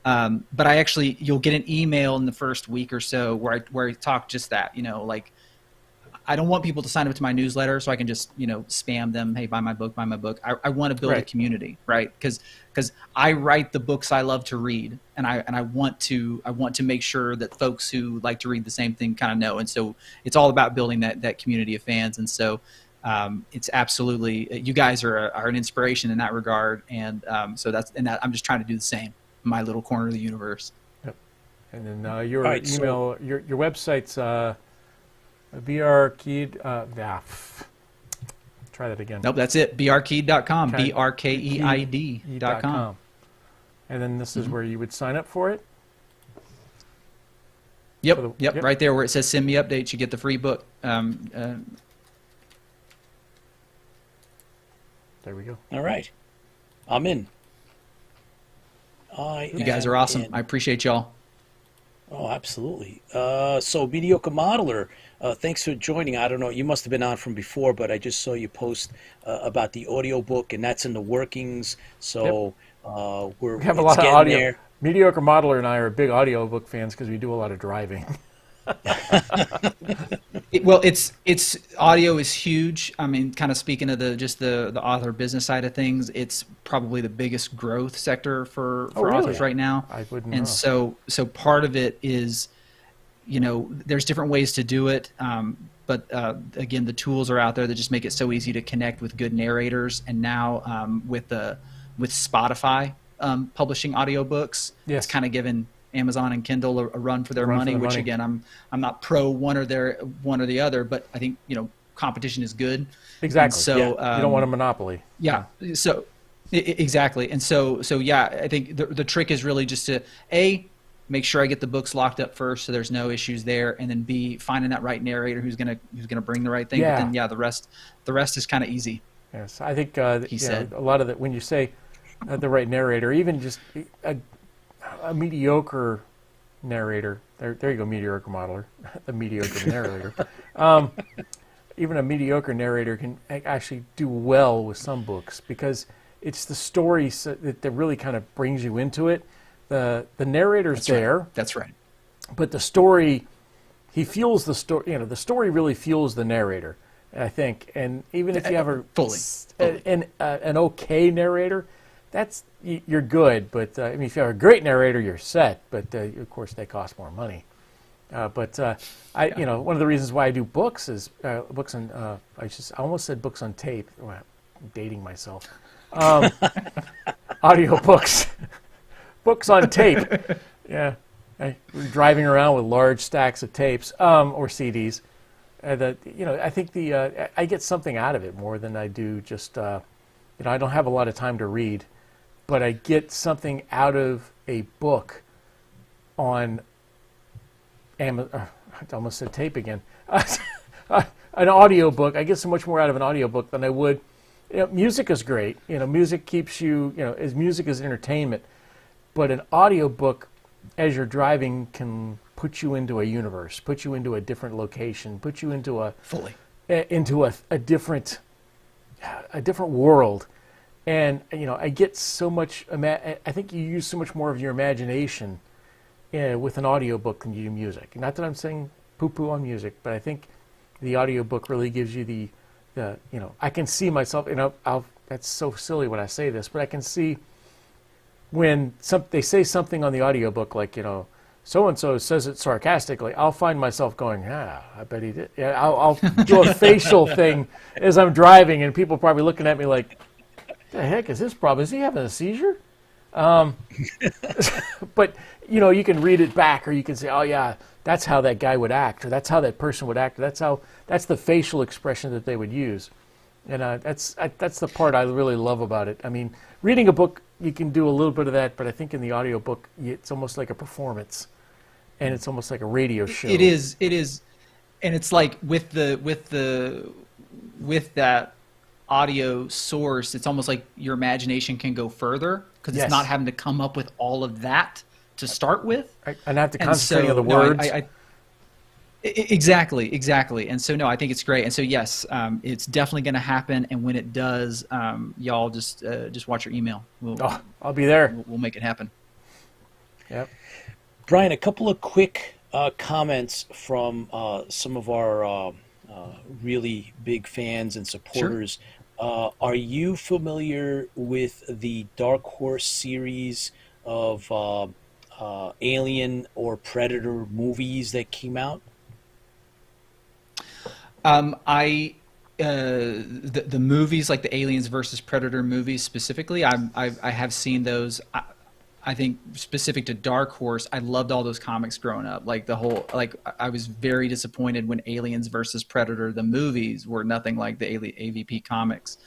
Speaker 5: But you'll get an email in the first week or so where I talk just that, I don't want people to sign up to my newsletter so I can just, spam them. Hey, buy my book, buy my book. I want to build a community, right? Because I write the books I love to read, and I want to make sure that folks who like to read the same thing kind of know. And so it's all about building that community of fans. And so it's absolutely, you guys are an inspiration in that regard. And so I'm just trying to do the same in my little corner of the universe.
Speaker 3: Yep. And then your email, your website's BR-Keid, try that again.
Speaker 5: Nope, that's it. brkeid.com. BRKEID.com.
Speaker 3: And then this is where you would sign up for it?
Speaker 5: Yep, right there where it says send me updates, you get the free book. There
Speaker 3: we go.
Speaker 2: All right. I'm in.
Speaker 5: You guys are awesome. I appreciate y'all.
Speaker 2: Oh, absolutely. So Mediocre Modeler, thanks for joining. I don't know, you must have been on from before, but I just saw you post about the audiobook, and that's in the workings. So
Speaker 3: we have a lot of audio. There. Mediocre Modeler and I are big audiobook fans because we do a lot of driving.
Speaker 5: It's audio is huge. I mean, kind of speaking of the author business side of things, it's probably the biggest growth sector for authors right now.
Speaker 3: I wouldn't
Speaker 5: know. So part of it is, there's different ways to do it. But again, the tools are out there that just make it so easy to connect with good narrators. And now with Spotify publishing audiobooks, it's kind of given Amazon and Kindle a run for their money, which again, I'm not pro one or the other, but I think competition is good.
Speaker 3: Exactly.
Speaker 5: And so
Speaker 3: you don't want a monopoly.
Speaker 5: Yeah. So exactly, and so I think the trick is really just to make sure I get the books locked up first, so there's no issues there, and then B, finding that right narrator who's gonna bring the right thing.
Speaker 3: Yeah.
Speaker 5: But then the rest is kind of easy.
Speaker 3: Yes, I think
Speaker 5: he said
Speaker 3: a lot of that when you say the right narrator, even just a mediocre narrator. There you go, mediocre modeler. The mediocre narrator. Even a mediocre narrator can actually do well with some books because it's the story that really kind of brings you into it. The narrator's there.
Speaker 5: Right. That's right.
Speaker 3: But the story, he fuels the story. The story really fuels the narrator, I think. And even if you have an okay narrator, you're good. But I mean, if you have a great narrator, you're set. But of course, they cost more money. One of the reasons why I do books is books on. I almost said books on tape. Well, I'm dating myself. Audio books, books on tape. Yeah, we're driving around with large stacks of tapes or CDs. I think I get something out of it more than I do just. I don't have a lot of time to read, but I get something out of a book on. I almost said tape again. An audio book. I get so much more out of an audio book than I would. Music is great. Music keeps you. Music is entertainment, but an audio book, as you're driving, can put you into a universe, put you into a different location, put you into a different world, and I get so much. I think you use so much more of your imagination with an audiobook than you do music. Not that I'm saying poo-poo on music, but I think the audiobook really gives you I can see myself, that's so silly when I say this, but I can see when they say something on the audiobook like, so-and-so says it sarcastically, I'll find myself going, I bet he did. Yeah, I'll do a facial thing as I'm driving, and people probably looking at me like, the heck is this problem? Is he having a seizure? But you can read it back, or you can say, oh yeah, that's how that guy would act, or that's how that person would act, or that's the facial expression that they would use. And that's the part I really love about it. I mean, reading a book, you can do a little bit of that, but I think in the audiobook, it's almost like a performance, and it's almost like a radio show.
Speaker 5: It is, and it's like with that audio source, it's almost like your imagination can go further because it's not having to come up with all of that to start with.
Speaker 3: And I have to concentrate on the words.
Speaker 5: Exactly. And so, no, I think it's great. And so, yes, it's definitely going to happen. And when it does, y'all just watch your email.
Speaker 3: I'll be there.
Speaker 5: We'll make it happen.
Speaker 3: Yep.
Speaker 2: Brian, a couple of quick comments from some of our really big fans and supporters. Sure. Are you familiar with the Dark Horse series of Alien or Predator movies that came out?
Speaker 5: The movies, like the Aliens versus Predator movies specifically, I have seen those. I think specific to Dark Horse, I loved all those comics growing up. I was very disappointed when Aliens versus Predator, the movies, were nothing like the AVP comics.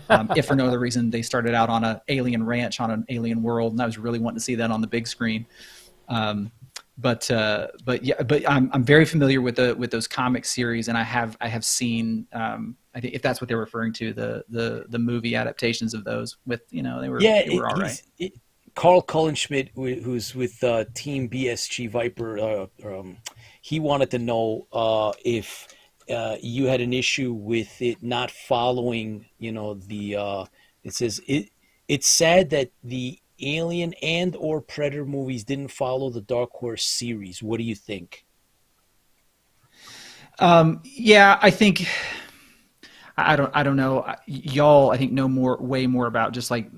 Speaker 5: If for no other reason, they started out on an alien ranch on an alien world, and I was really wanting to see that on the big screen. But I'm very familiar with those comic series, and I have seen. I think if that's what they're referring to, the movie adaptations of those with they were all right.
Speaker 2: Carl Cullenschmidt, who's with Team BSG Viper, he wanted to know if you had an issue with it not following. It says it's sad that the Alien and or Predator movies didn't follow the Dark Horse series. What do you think?
Speaker 5: Yeah, I think I don't know. Y'all, I think know way more about just like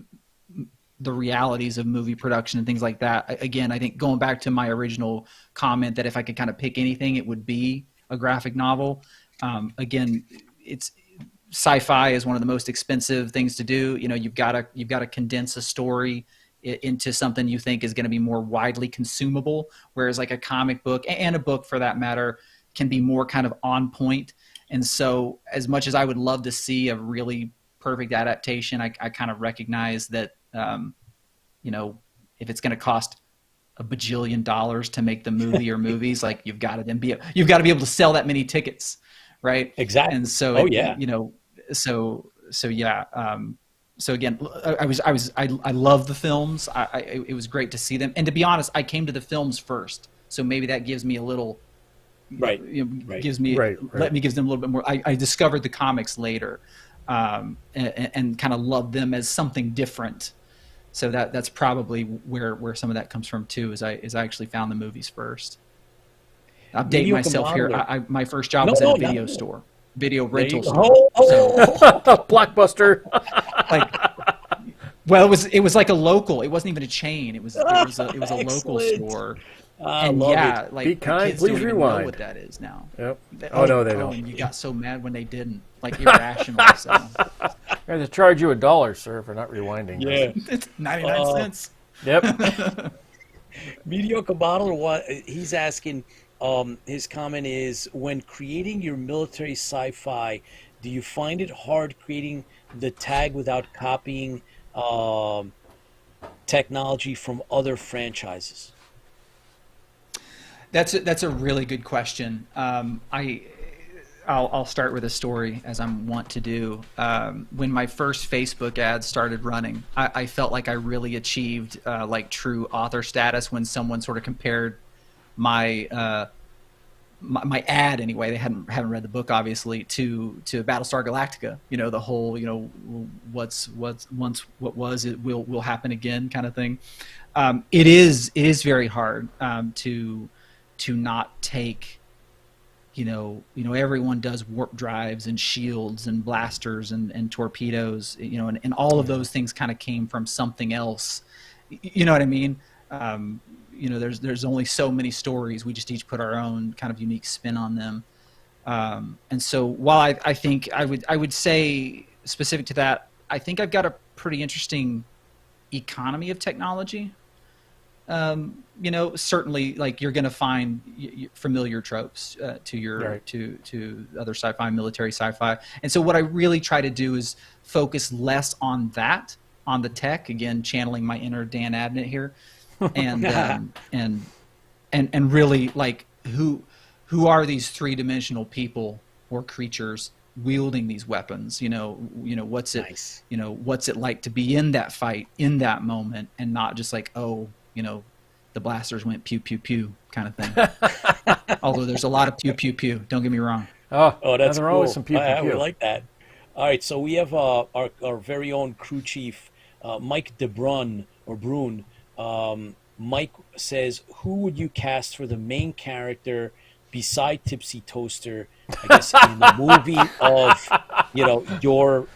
Speaker 5: the realities of movie production and things like that. Again, I think going back to my original comment that if I could kind of pick anything, it would be a graphic novel. Again, it's sci-fi is one of the most expensive things to do. You've got to condense a story into something you think is going to be more widely consumable, whereas like a comic book and a book for that matter can be more kind of on point. And so as much as I would love to see a really perfect adaptation, I kind of recognize that if it's going to cost $1 bajillion to make the movie or movies, like you've got to be able to sell that many tickets, right?
Speaker 2: Exactly.
Speaker 5: And so so again, I love the films. It was great to see them, and to be honest, I came to the films first, so maybe that gives me a little
Speaker 2: let me
Speaker 5: gives them a little bit more. I discovered the comics later, and kind of loved them as something different. So that's probably where some of that comes from too. Is I actually found the movies first. I'm dating myself here. My first job was at a video store, video rental store.
Speaker 3: Blockbuster.
Speaker 5: Well, it was like a local. It wasn't even a chain. It was a local
Speaker 2: Excellent.
Speaker 5: store.
Speaker 2: I
Speaker 5: And
Speaker 2: love
Speaker 5: yeah,
Speaker 2: it.
Speaker 5: like
Speaker 3: Be
Speaker 5: the
Speaker 3: kind,
Speaker 5: kids
Speaker 3: please
Speaker 5: don't even
Speaker 3: rewind.
Speaker 5: know what that is now.
Speaker 3: Yep. Oh, no, they don't.
Speaker 5: And you got so mad when they didn't, like irrational. So
Speaker 3: I have to charge you $1, sir, for not rewinding.
Speaker 2: Yeah.
Speaker 5: it's 99 cents.
Speaker 3: Yep.
Speaker 2: Mediocre bottle, or what? He's asking. His comment is: when creating your military sci-fi, do you find it hard creating the tag without copying technology from other franchises?
Speaker 5: That's a really good question. I'll start with a story, as I'm wont to do. When my first Facebook ads started running, I felt like I really achieved like true author status when someone sort of compared my my ad, anyway. They haven't read the book, obviously, to Battlestar Galactica. You know, the whole, you know, what was it will happen again kind of thing. It is very hard to not take. You know, everyone does warp drives and shields and blasters and torpedoes, you know, and all of those things kind of came from something else. You know what I mean? You know, there's only so many stories. We just each put our own kind of unique spin on them. And so while I think I would say specific to that, I think I've got a pretty interesting economy of technology. You know, certainly, like, you're going to find familiar tropes to your
Speaker 3: Right.
Speaker 5: to other sci-fi, military sci-fi, and so what I really try to do is focus less on that, on the tech. Again, channeling my inner Dan Abnett here, and and really, like, who are these three-dimensional people or creatures wielding these weapons? You know, what's it?
Speaker 2: Nice.
Speaker 5: You know, what's it like to be in that fight, in that moment, and not just like, oh, you know, the blasters went pew pew pew kind of thing. Although there's a lot of pew pew pew. Don't get me wrong.
Speaker 2: Oh, that's
Speaker 3: there
Speaker 2: cool.
Speaker 3: are always some pew, pew,
Speaker 2: We
Speaker 3: pew.
Speaker 2: like that. All right, so we have our very own crew chief, Mike DeBrun or Brun. Mike says, "Who would you cast for the main character beside Tipsy Toaster? I guess in the movie of, you know, your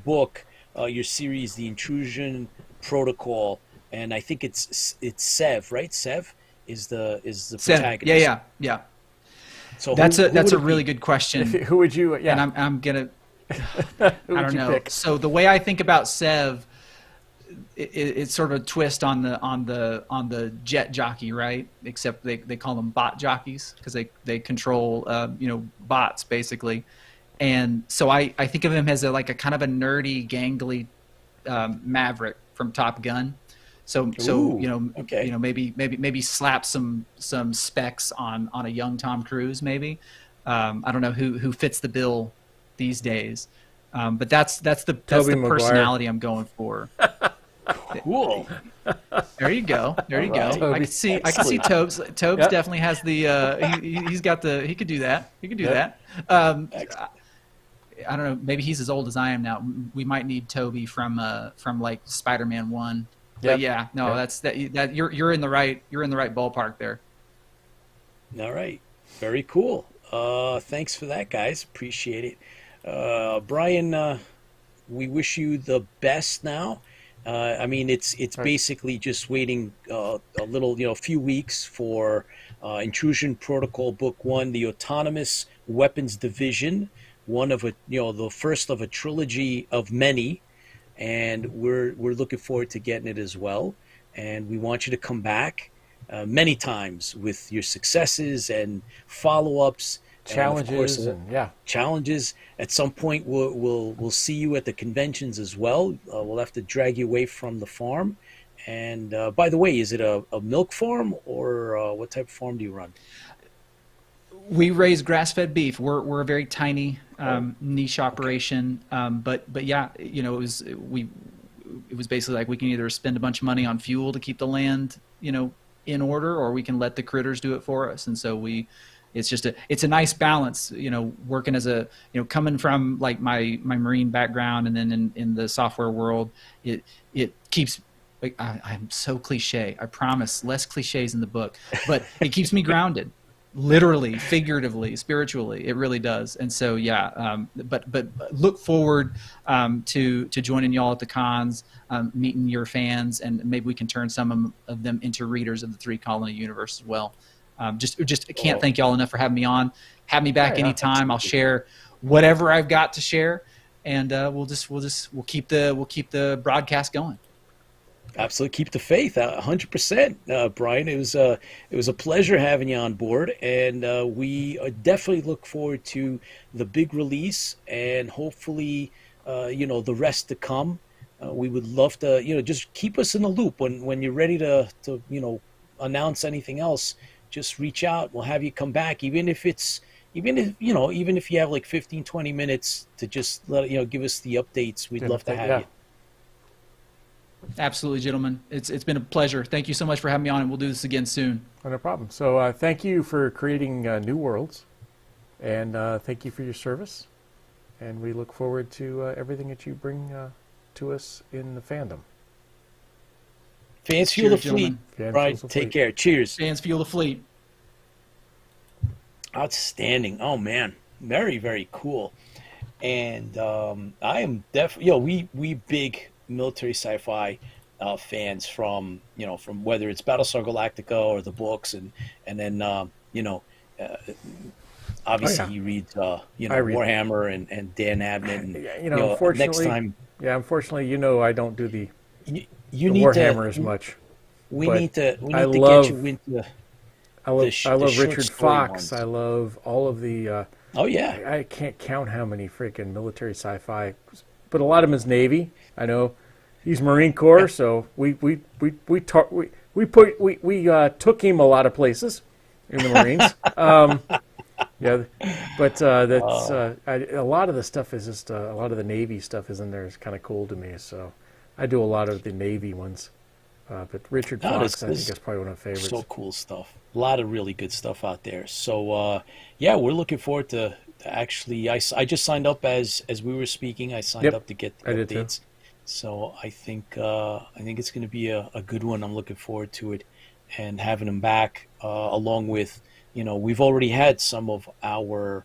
Speaker 2: book, your series, The Intrusion Protocol." And I think it's Sev, right? Sev is the protagonist.
Speaker 5: Yeah.
Speaker 2: So
Speaker 5: That's
Speaker 2: who
Speaker 5: a
Speaker 2: would it
Speaker 5: really
Speaker 2: be?
Speaker 5: good question.
Speaker 3: Who would you? Yeah.
Speaker 5: And I'm gonna.
Speaker 3: Who
Speaker 5: I
Speaker 3: would
Speaker 5: don't
Speaker 3: you
Speaker 5: know.
Speaker 3: pick?
Speaker 5: So the way I think about Sev, it's sort of a twist on the jet jockey, right? Except they call them bot jockeys because they control you know, bots basically. And so I think of him as a kind of a nerdy, gangly maverick from Top Gun. So
Speaker 2: Ooh,
Speaker 5: you know,
Speaker 2: okay.
Speaker 5: you know, maybe slap some specs on a young Tom Cruise, maybe. I don't know who fits the bill these days, but that's the
Speaker 3: Maguire.
Speaker 5: personality I'm going for.
Speaker 2: Cool.
Speaker 5: There you go. There you
Speaker 3: right.
Speaker 5: go. I can see Tobes. Tobes
Speaker 3: Yep.
Speaker 5: definitely has the he's got the he could do that. He could do
Speaker 3: Yep.
Speaker 5: that. I don't know. Maybe he's as old as I am now. We might need Toby from like Spider-Man 1.
Speaker 3: Yep.
Speaker 5: But yeah, no,
Speaker 3: Yep.
Speaker 5: that you're in the right ballpark there.
Speaker 2: All right. Very cool. Thanks for that, guys. Appreciate it. Brian, we wish you the best now. I mean, it's basically just waiting a little, you know, a few weeks for Intrusion Protocol Book 1, the Autonomous Weapons Division, one of the first of a trilogy of many, and we're looking forward to getting it as well. And we want you to come back many times with your successes and follow-ups.
Speaker 3: Challenges
Speaker 2: and of course,
Speaker 3: yeah.
Speaker 2: challenges. At some point, we'll see you at the conventions as well. We'll have to drag you away from the farm. And by the way, is it a milk farm or what type of farm do you run?
Speaker 5: We raise grass-fed beef. We're a very tiny niche operation, but yeah, you know, it was basically like we can either spend a bunch of money on fuel to keep the land, you know, in order, or we can let the critters do it for us. And so it's a nice balance, you know, working as a, you know, coming from like my marine background and then in the software world, it keeps, I'm so cliche. I promise less cliches in the book, but it keeps me grounded. literally, figuratively, spiritually. It really does. And so, yeah, but look forward to joining y'all at the cons, meeting your fans, and maybe we can turn some of them into readers of the Three Colony universe as well. Just can't thank y'all enough for having me on. Have me back anytime. I'll share whatever I've got to share, and we'll keep the broadcast going.
Speaker 2: Absolutely, keep the faith, 100%, Brian. It was a pleasure having you on board, and we definitely look forward to the big release and hopefully, the rest to come. We would love to, just keep us in the loop when you're ready to announce anything else. Just reach out. We'll have you come back, even if you have like 15, 20 minutes to just give us the updates. We'd love to have you.
Speaker 5: Absolutely, gentlemen. It's been a pleasure. Thank you so much for having me on, and we'll do this again soon.
Speaker 3: No problem. So thank you for creating New Worlds, and thank you for your service. And we look forward to everything that you bring to us in the fandom.
Speaker 2: Fans fuel the fleet. Right. Take care. Cheers.
Speaker 5: Fans fuel the fleet.
Speaker 2: Outstanding. Oh man, very, very cool. And I am definitely we big military sci-fi fans from whether it's Battlestar Galactica or the books, and then obviously he reads Warhammer and Dan Abnett, and
Speaker 3: unfortunately,
Speaker 2: next time.
Speaker 3: Yeah, unfortunately, I don't do the
Speaker 2: you need
Speaker 3: Warhammer as much.
Speaker 2: We need to get you into.
Speaker 3: I love Richard Fox.
Speaker 2: Ones.
Speaker 3: I love all of the.
Speaker 2: Oh yeah.
Speaker 3: I can't count how many freaking military sci-fi, but a lot of them is Navy. I know he's Marine Corps, so we took him a lot of places in the Marines. Yeah, but that's a lot of the stuff is just a lot of the Navy stuff is in there is kind of cool to me. So I do a lot of the Navy ones. But Richard Fox, I think that's probably one of my favorites.
Speaker 2: So cool stuff. A lot of really good stuff out there. So we're looking forward to actually. I just signed up as we were speaking. I signed up to get the updates. So I think it's going to be a good one. I'm looking forward to it, and having him back along with we've already had some of our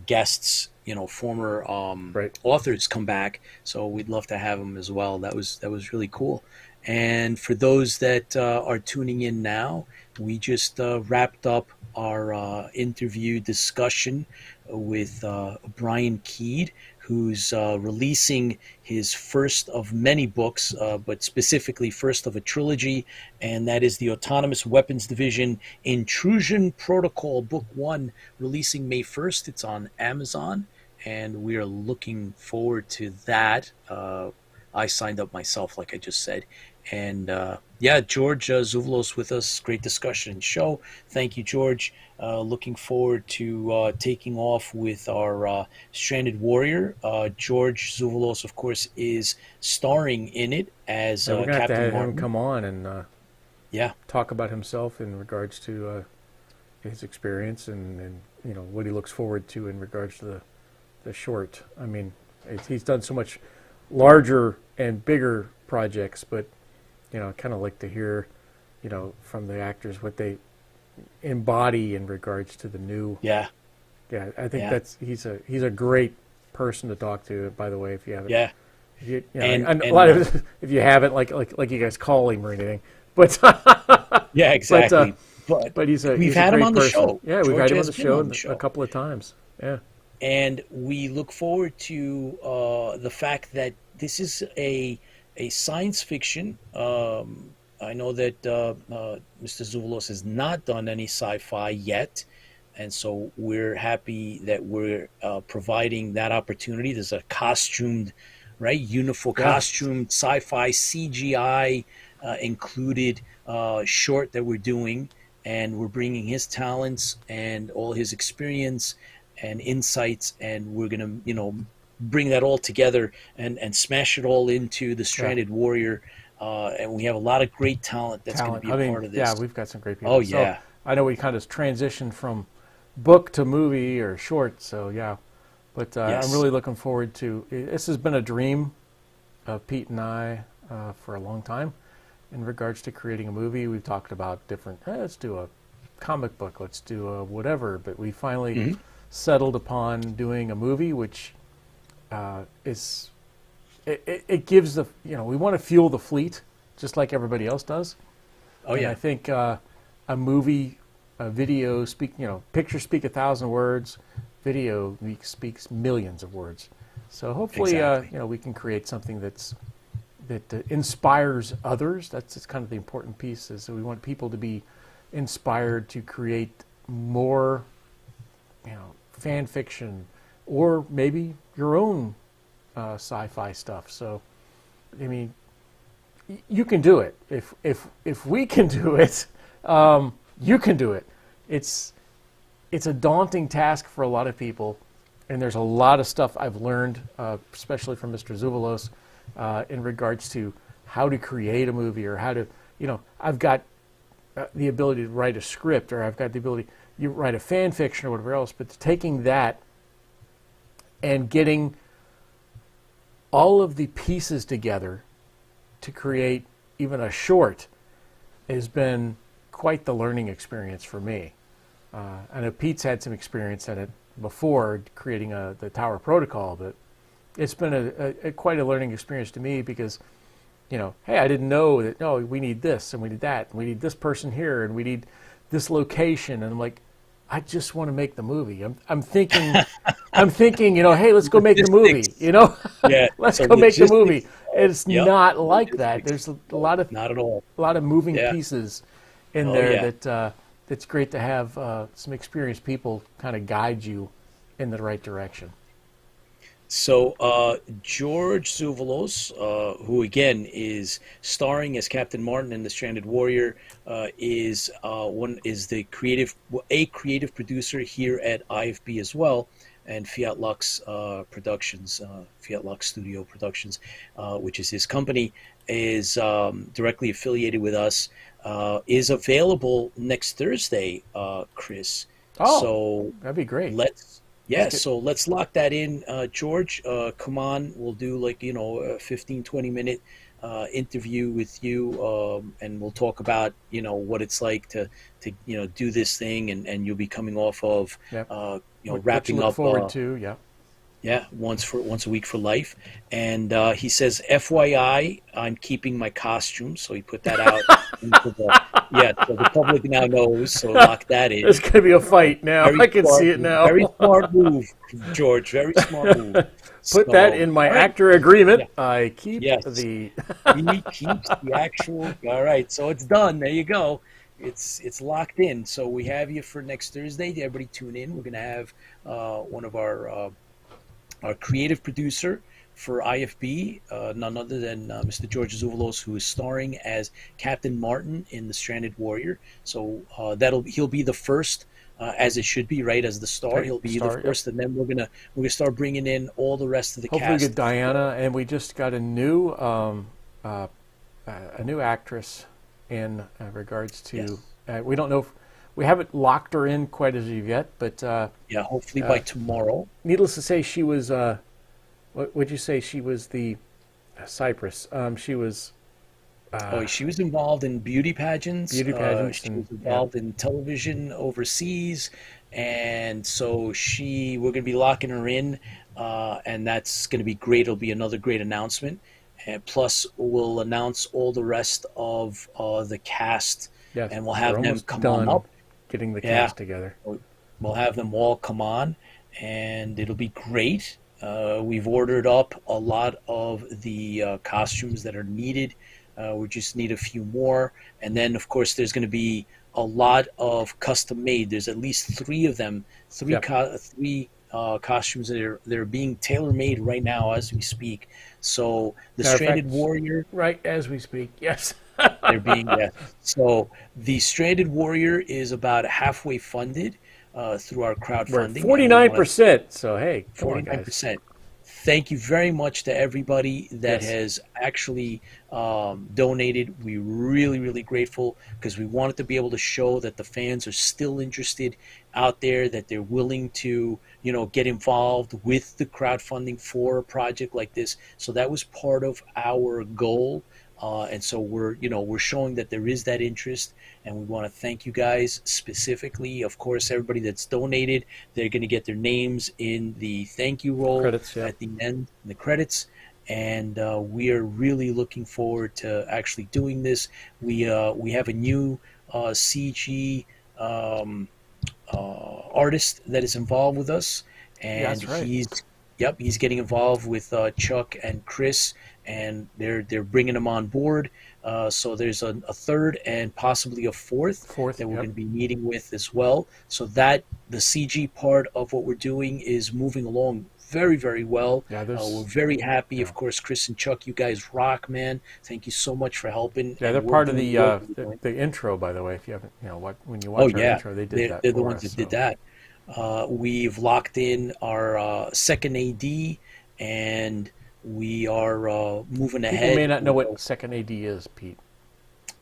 Speaker 2: guests, former authors come back. So we'd love to have them as well. That was really cool. And for those that are tuning in now, we just wrapped up our interview discussion with Brian Keid, who's releasing his first of many books, but specifically first of a trilogy, and that is the Autonomous Weapons Division Intrusion Protocol, Book 1, releasing May 1st. It's on Amazon, and we are looking forward to that. I signed up myself, like I just said. And George Zouvelos with us. Great discussion and show. Thank you, George. Looking forward to taking off with our Stranded Warrior. George Zouvelos, of course, is starring in it as
Speaker 3: we're gonna
Speaker 2: Captain
Speaker 3: have to have
Speaker 2: Martin.
Speaker 3: him come on and talk about himself in regards to his experience and what he looks forward to in regards to the short. I mean, he's done so much larger and bigger projects, but I kind of like to hear, from the actors what they embody in regards to the new. Yeah, I think he's a great person to talk to. By the way, if you haven't, and a lot of if you haven't, like you guys call him or anything, but
Speaker 2: yeah, exactly.
Speaker 3: But we've
Speaker 2: had him on the show.
Speaker 3: Yeah, we've had him on the show a couple of times. Yeah, and
Speaker 2: we look forward to the fact that this is a science fiction. I know that Mr. Zouvelos has not done any sci-fi yet, and so we're happy that we're providing that opportunity. There's a costumed, uniform costumed sci-fi CGI included short that we're doing, and we're bringing his talents and all his experience and insights, and we're going to, bring that all together and smash it all into the Stranded Warrior. And we have a lot of great talent that's going to be a part of this.
Speaker 3: Yeah, we've got some great people.
Speaker 2: Oh, yeah.
Speaker 3: So I know we kind of transitioned from book to movie or short, so yeah. But I'm really looking forward to this. Has been a dream of Pete and I for a long time in regards to creating a movie. We've talked about different, let's do a comic book, let's do a whatever. But we finally settled upon doing a movie, which it gives the, we want to fuel the fleet just like everybody else does.
Speaker 2: Oh,
Speaker 3: and
Speaker 2: yeah.
Speaker 3: I think a movie, a video pictures speak 1,000 words, video speaks millions of words. So hopefully,
Speaker 2: Exactly.
Speaker 3: we can create something that inspires others. That's kind of the important piece. Is that we want people to be inspired to create more, fan fiction, or maybe your own sci-fi stuff. So, I mean, you can do it. If we can do it, you can do it. It's a daunting task for a lot of people, and there's a lot of stuff I've learned, especially from Mr. Zuvalos, in regards to how to create a movie, or how to, I've got the ability to write a script, or I've got the ability you write a fan fiction or whatever else, but taking that and getting all of the pieces together to create even a short has been quite the learning experience for me. I know Pete's had some experience in it before, creating the Tower Protocol, but it's been quite a learning experience to me because, hey, I didn't know that, no, we need this and we need that, and we need this person here and we need this location, and I'm like, I just want to make the movie. I'm thinking, hey, let's go make the movie.
Speaker 2: Yeah,
Speaker 3: let's
Speaker 2: so
Speaker 3: go make the
Speaker 2: logistics.
Speaker 3: movie. It's
Speaker 2: Yep.
Speaker 3: not like that. There's a lot of
Speaker 2: Not at all.
Speaker 3: moving
Speaker 2: Yeah.
Speaker 3: pieces in
Speaker 2: Oh,
Speaker 3: there
Speaker 2: yeah.
Speaker 3: that's great to have some experienced people kind of guide you in the right direction.
Speaker 2: So George Zuvalos, who again is starring as Captain Martin in The Stranded Warrior, is the creative producer here at IFB as well, and Fiat Lux Productions, Fiat Lux Studio Productions, which is his company, is directly affiliated with us. Is available next Thursday, Chris.
Speaker 3: Oh,
Speaker 2: so
Speaker 3: that'd be great.
Speaker 2: So let's lock that in, George. Come on, we'll do a 15-20 minute interview with you, and we'll talk about what it's like to do this thing, and you'll be coming off of
Speaker 3: Yep.
Speaker 2: wrapping
Speaker 3: look
Speaker 2: up
Speaker 3: forward to, yeah.
Speaker 2: Yeah, once a week for life. And he says, FYI, I'm keeping my costume. So he put that out. So the public now knows. So lock that in.
Speaker 3: There's going to be a fight now. I can see it now.
Speaker 2: Very smart move, George. Very smart move.
Speaker 3: Put that in my actor agreement. Yeah. I keep
Speaker 2: the... He keeps the actual... All right, so it's done. There you go. It's locked in. So we have you for next Thursday. Everybody tune in. We're going to have one of our creative producer for IFB, none other than Mr. George Zuvalos, who is starring as Captain Martin in The Stranded Warrior. So he'll be the first, as it should be, right? As the star, he'll be the first, and then we're gonna start bringing in all the rest of the cast.
Speaker 3: Hopefully, get Diana, and we just got a new actress in regards to. Yes. We don't know if we haven't locked her in quite as of yet, but
Speaker 2: hopefully by tomorrow.
Speaker 3: Needless to say, she was. What would you say? She was the Cypress. She was.
Speaker 2: She was involved in beauty pageants. She was involved in television overseas, and so we're going to be locking her in, and that's going to be great. It'll be another great announcement, and plus we'll announce all the rest of the cast, and we'll have them come on up.
Speaker 3: Getting the cast together.
Speaker 2: We'll have them all come on, and it'll be great. We've ordered up a lot of the costumes that are needed. We just need a few more. And then, of course, there's going to be a lot of custom made. There's at least 3 of them, three costumes that are being tailor-made right now as we speak. So the Stranded Warrior...
Speaker 3: Right as we speak, yes.
Speaker 2: They're being... Yeah. So the Stranded Warrior is about halfway funded through our crowdfunding.
Speaker 3: We're 49%, so hey,
Speaker 2: 49%. Thank you very much to everybody that has actually donated. We're really, really grateful because we wanted to be able to show that the fans are still interested out there, that they're willing to, get involved with the crowdfunding for a project like this. So that was part of our goal. And so we're showing that there is that interest, and we want to thank you guys specifically. Of course, everybody that's donated, they're going to get their names in the thank you roll
Speaker 3: Credits, yeah.
Speaker 2: at the end, in the credits. And we are really looking forward to actually doing this. We have a new CG artist that is involved with us, and
Speaker 3: that's right.
Speaker 2: he's getting involved with Chuck and Chris, and they're bringing them on board. So there's a third and possibly a fourth that we're
Speaker 3: yep.
Speaker 2: going to be meeting with as well. So that the CG part of what we're doing is moving along very, very well.
Speaker 3: Yeah,
Speaker 2: we're very happy. Of course, Chris and Chuck, you guys rock, man. Thank you so much for helping.
Speaker 3: Yeah, they're part of the intro, by the way. If you haven't, when you watch our intro, they did that.
Speaker 2: They're the ones that did that. We've locked in our second AD, and we are moving ahead.
Speaker 3: People may not know what second AD is, Pete.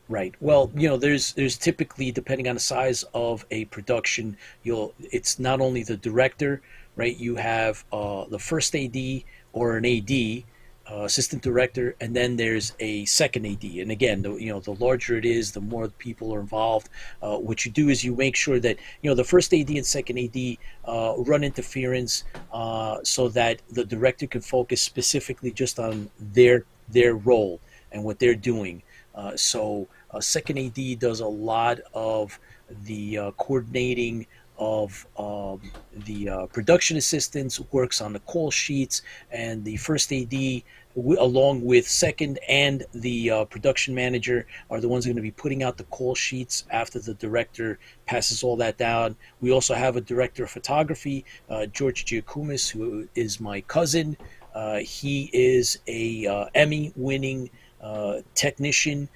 Speaker 2: Right. Well, there's typically, depending on the size of a production, it's not only the director, right? You have the first AD or an AD, assistant director, and then there's a second AD. And again, the larger it is, the more people are involved. What you do is you make sure that the first AD and second AD run interference, so that the director can focus specifically just on their role and what they're doing. So second AD does a lot of the coordinating of the production assistants, works on the call sheets, and the first AD, along with second and the production manager, are the ones who are going to be putting out the call sheets after the director passes all that down. We also have a director of photography, George Giacomis, who is my cousin. He is a Emmy-winning technician,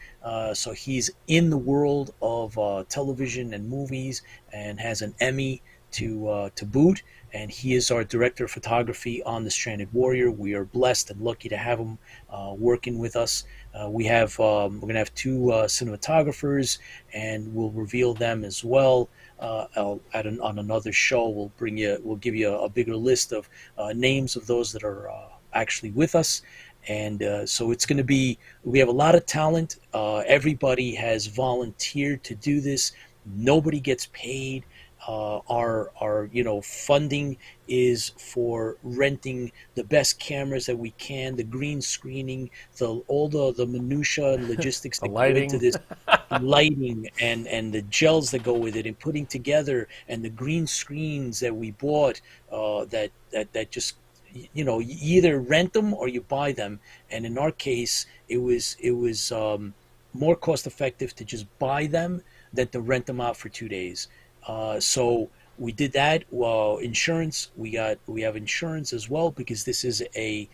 Speaker 2: so he's in the world of television and movies, and has an Emmy to boot. And he is our director of photography on The Stranded Warrior. We are blessed and lucky to have him working with us. We're going to have two cinematographers, and we'll reveal them as well on another show. We'll give you a bigger list of names of those that are actually with us. And so it's going to be, we have a lot of talent. Everybody has volunteered to do this. Nobody gets paid. Our funding is for renting the best cameras that we can, the green screening, all the minutia and logistics that go into this, lighting and the gels that go with it, and putting together, and the green screens that we bought that just, you either rent them or you buy them. And in our case, it was more cost effective to just buy them than to rent them out for 2 days. So we did that. Insurance, we have insurance as well, because this is a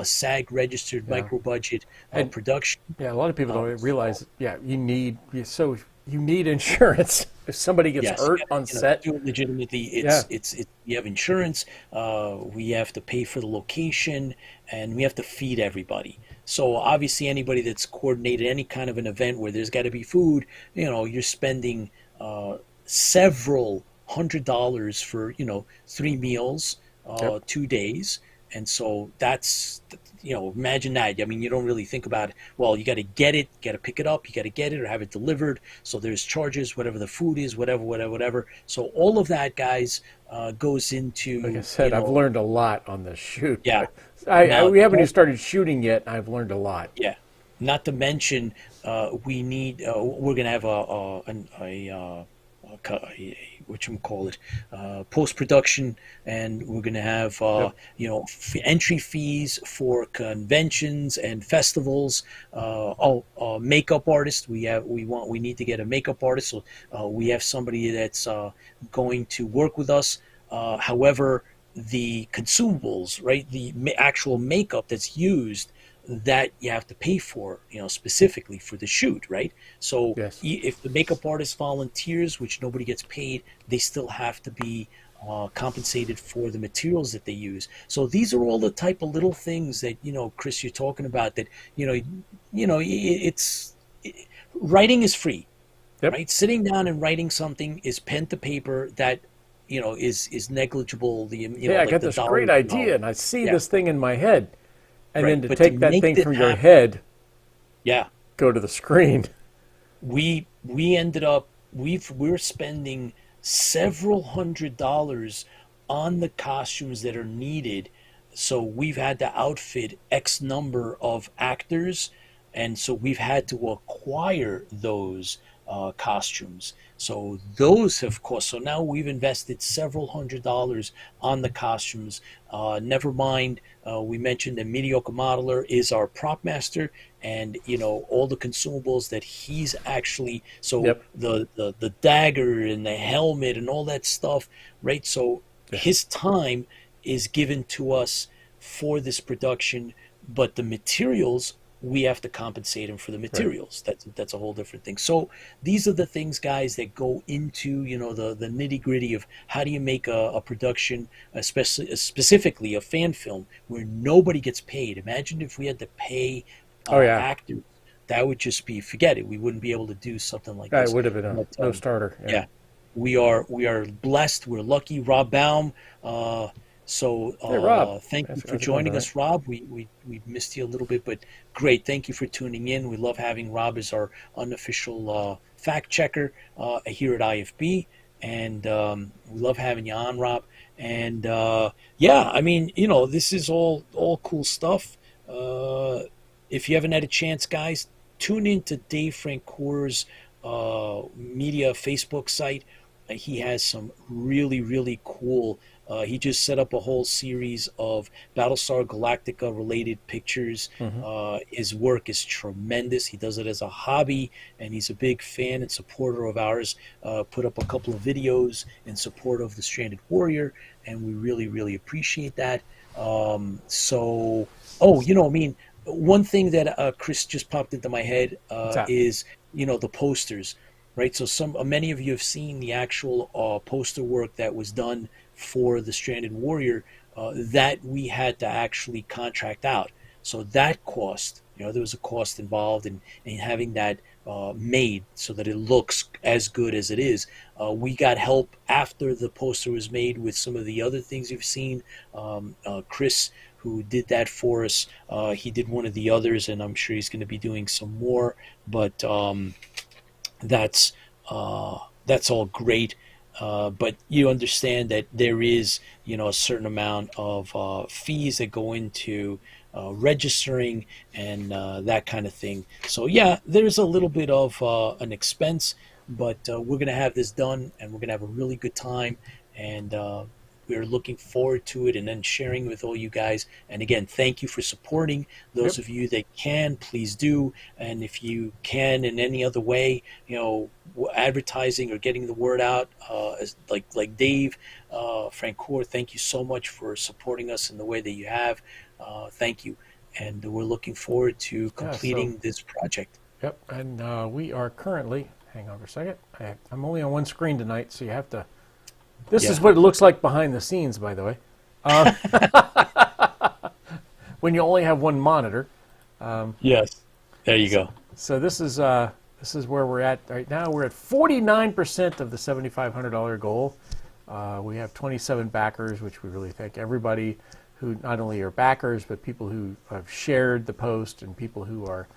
Speaker 2: SAG registered micro budget production.
Speaker 3: Yeah, a lot of people don't realize. Yeah, you need insurance if somebody gets hurt on set.
Speaker 2: Legitimately, you have insurance. We have to pay for the location, and we have to feed everybody. So obviously, anybody that's coordinated any kind of an event where there's got to be food, you're spending several $100s for 3 meals, 2 days. And so that's, imagine that. I mean, you don't really think about it. Well, you got to get it, got to pick it up, you got to get it or have it delivered. So there's charges, whatever the food is, whatever. So all of that, guys, goes into.
Speaker 3: Like I said, I've learned a lot on this shoot.
Speaker 2: Yeah.
Speaker 3: We haven't even started shooting yet. I've learned a lot.
Speaker 2: Yeah. Not to mention, we need. We're gonna have post production, and we're going to have entry fees for conventions and festivals. Makeup artists, we need to get a makeup artist, so we have somebody that's going to work with us. However, the consumables, right, the actual makeup that's used, that you have to pay for, specifically for the shoot, right? So if the makeup artist volunteers, which nobody gets paid, they still have to be compensated for the materials that they use. So these are all the type of little things that, Chris, you're talking about, that, writing is free, right? Sitting down and writing something is pen to paper that, is negligible.
Speaker 3: I got this great idea, and I see this thing in my head. And then to take that thing from your head
Speaker 2: Yeah.
Speaker 3: go to the screen.
Speaker 2: We ended up we're spending several $100s on the costumes that are needed. So we've had to outfit X number of actors, and so we've had to acquire those costumes. So those have cost. So now we've invested several $100s on the costumes. Never mind, we mentioned that Mediocre Modeler is our prop master, and all the consumables that he's actually, so
Speaker 3: Yep.
Speaker 2: the dagger and the helmet and all that stuff, right? So
Speaker 3: Yeah.
Speaker 2: his time is given to us for this production, but the materials, we have to compensate him for the materials. That's a whole different thing. So these are the things, guys, that go into the nitty gritty of how do you make a production, especially specifically a fan film where nobody gets paid. Imagine if we had to pay
Speaker 3: Oh yeah.
Speaker 2: actors. That would just be, forget it. We wouldn't be able to do something like
Speaker 3: That
Speaker 2: this.
Speaker 3: would have been a
Speaker 2: But,
Speaker 3: no starter. Yeah.
Speaker 2: yeah, we are blessed. We're lucky. Rob Baum. So
Speaker 3: Hey, Rob.
Speaker 2: thank you
Speaker 3: How's
Speaker 2: for
Speaker 3: it going
Speaker 2: joining
Speaker 3: tonight?
Speaker 2: us, Rob. We missed you a little bit, but great. Thank you for tuning in. We love having Rob as our unofficial fact checker here at IFB, and we love having you on, Rob. And yeah, I mean, this is all cool stuff. If you haven't had a chance, guys, tune in to Dave Francoeur's media Facebook site. He has some really, really cool. He just set up a whole series of Battlestar Galactica related pictures. His work is tremendous. He does it as a hobby, and he's a big fan and supporter of ours. Put up a couple of videos in support of the Stranded Warrior, and we really, really appreciate that. So, I mean, one thing that Chris just popped into my head is the posters, right? So many of you have seen the actual poster work that was done for the Stranded Warrior that we had to actually contract out. So that cost, there was a cost involved in having that made so that it looks as good as it is. We got help after the poster was made with some of the other things you've seen. Chris, who did that for us, he did one of the others, and I'm sure he's going to be doing some more. But that's all great. But you understand that there is, a certain amount of fees that go into registering and that kind of thing. So yeah, there's a little bit of an expense, but we're going to have this done, and we're going to have a really good time, and we're looking forward to it, and then sharing with all you guys. And again, thank you for supporting. Those of you that can, please do. And if you can in any other way, advertising or getting the word out, like Dave Francoeur, thank you so much for supporting us in the way that you have. Thank you. And we're looking forward to completing this project.
Speaker 3: Yep. And we are currently, hang on for a second. I'm only on one screen tonight, so you have to. This is what it looks like behind the scenes, by the way. When you only have one monitor.
Speaker 2: Yes. There you go.
Speaker 3: So this is where we're at right now. We're at 49% of the $7,500 goal. We have 27 backers, which we really thank everybody who not only are backers, but people who have shared the post and people who are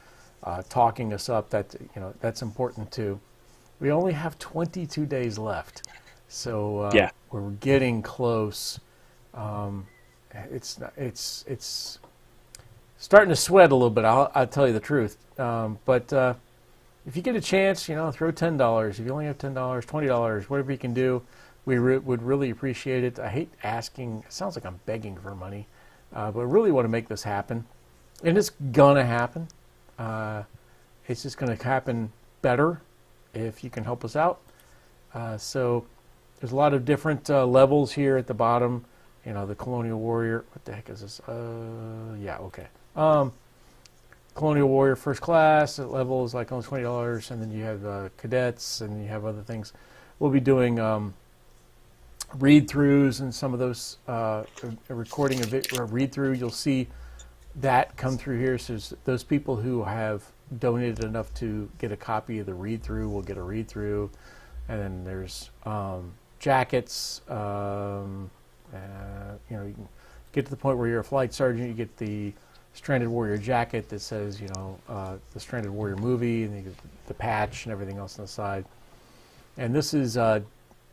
Speaker 3: talking us up. That's important too. We only have 22 days left. So we're getting close. It's starting to sweat a little bit. I'll tell you the truth. But if you get a chance, throw $10. If you only have $10, $20, whatever you can do, we would really appreciate it. I hate asking. It sounds like I'm begging for money, but I really want to make this happen, and it's gonna happen. It's just gonna happen better if you can help us out. So. There's a lot of different levels here at the bottom. The Colonial Warrior. What the heck is this? Yeah, okay. Colonial Warrior First Class level is like only $20, and then you have cadets, and you have other things. We'll be doing read-throughs and some of those. Recording a read-through. You'll see that come through here. So those people who have donated enough to get a copy of the read-through will get a read-through, and then there's jackets. You can get to the point where you're a flight sergeant. You get the Stranded Warrior jacket that says, the Stranded Warrior movie, and the patch and everything else on the side. And this is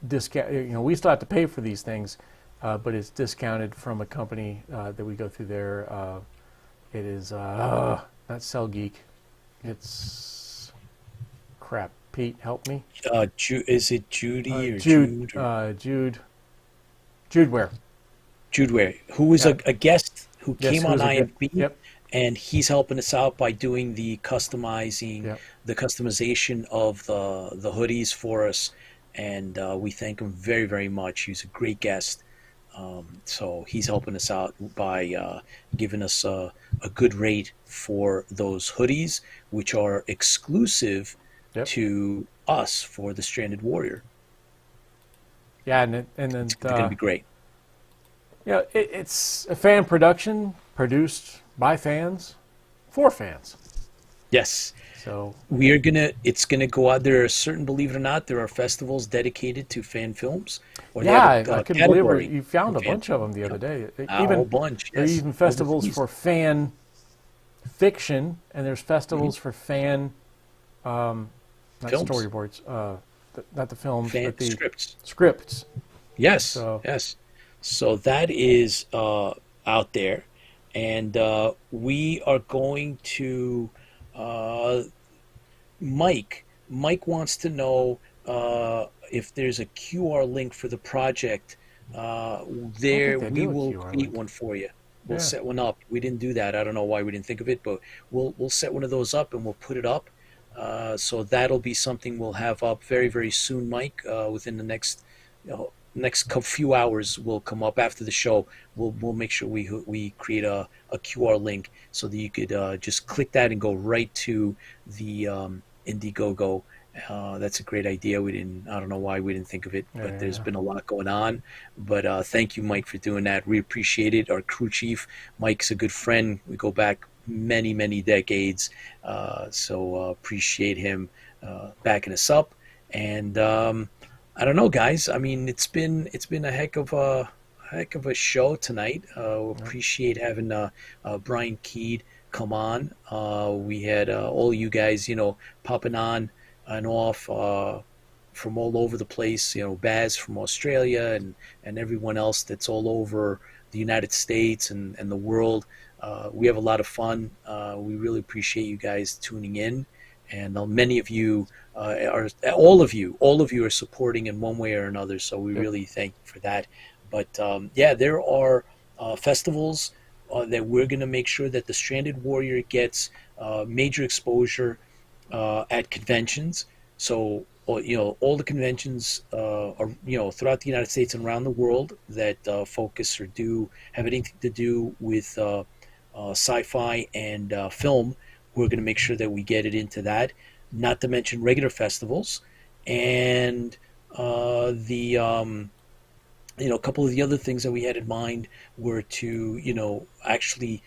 Speaker 3: discount. We still have to pay for these things, but it's discounted from a company that we go through there. It is not Cell Geek. It's crap. Pete, help me.
Speaker 2: Is it Judy or
Speaker 3: Jude? Jude Ware.
Speaker 2: Jude Ware, who was a guest who came on IFB,
Speaker 3: yep.
Speaker 2: and he's helping us out by doing the customization of the hoodies for us, and we thank him very, very much. He's a great guest. So he's helping us out by giving us a good rate for those hoodies, which are exclusive to us for the Stranded Warrior.
Speaker 3: Yeah, and then
Speaker 2: it's going to be great.
Speaker 3: Yeah, it's a fan production produced by fans for fans.
Speaker 2: Yes.
Speaker 3: So
Speaker 2: it's gonna go out. There are certain, believe it or not, there are festivals dedicated to fan films.
Speaker 3: I couldn't believe you found a bunch of them the other day.
Speaker 2: A whole bunch.
Speaker 3: There are even festivals for fan fiction, and there's festivals for fan, not
Speaker 2: films.
Speaker 3: Storyboards, not the films,
Speaker 2: fan
Speaker 3: but the
Speaker 2: scripts. Yes.
Speaker 3: Yes.
Speaker 2: So that is out there, and we are going to. Mike wants to know if there's a QR link for the project. We will create one for you. We'll set one up. We didn't do that. I don't know why we didn't think of it, but we'll set one of those up and we'll put it up. So that'll be something we'll have up very, very soon, Mike. Within the next few hours, will come up after the show. We'll make sure we create a QR link so that you could just click that and go right to the Indiegogo. That's a great idea. I don't know why we didn't think of it, but there's been a lot going on. But thank you, Mike, for doing that. We appreciate it. Our crew chief, Mike's a good friend. We go back many, many decades. So appreciate him backing us up. And I don't know, guys. I mean, it's been a heck of a show tonight. Appreciate having Brian Keid come on. We had all you guys, popping on and off from all over the place. Baz from Australia and everyone else that's all over the United States and the world. We have a lot of fun. We really appreciate you guys tuning in, and many of you. All of you are supporting in one way or another, so we really thank you for that. But there are festivals that we're going to make sure that the Stranded Warrior gets major exposure at conventions. So all the conventions are throughout the United States and around the world that focus or have anything to do with sci-fi and film. We're going to make sure that we get it into that. Not to mention regular festivals, and a couple of the other things that we had in mind were to actually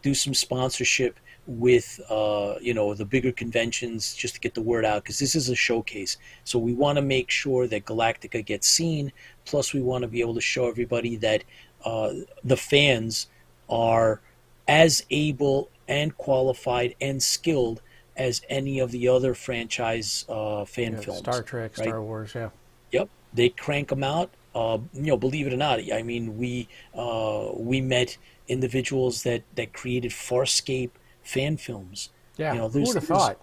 Speaker 2: do some sponsorship with the bigger conventions just to get the word out, because this is a showcase. So we want to make sure that Galactica gets seen. Plus, we want to be able to show everybody that the fans are as able and qualified and skilled as any of the other franchise fan films.
Speaker 3: Star Trek, right? Star Wars,
Speaker 2: Yep, they crank them out. Believe it or not, I mean, we met individuals that created Farscape fan films.
Speaker 3: Yeah, who would have thought?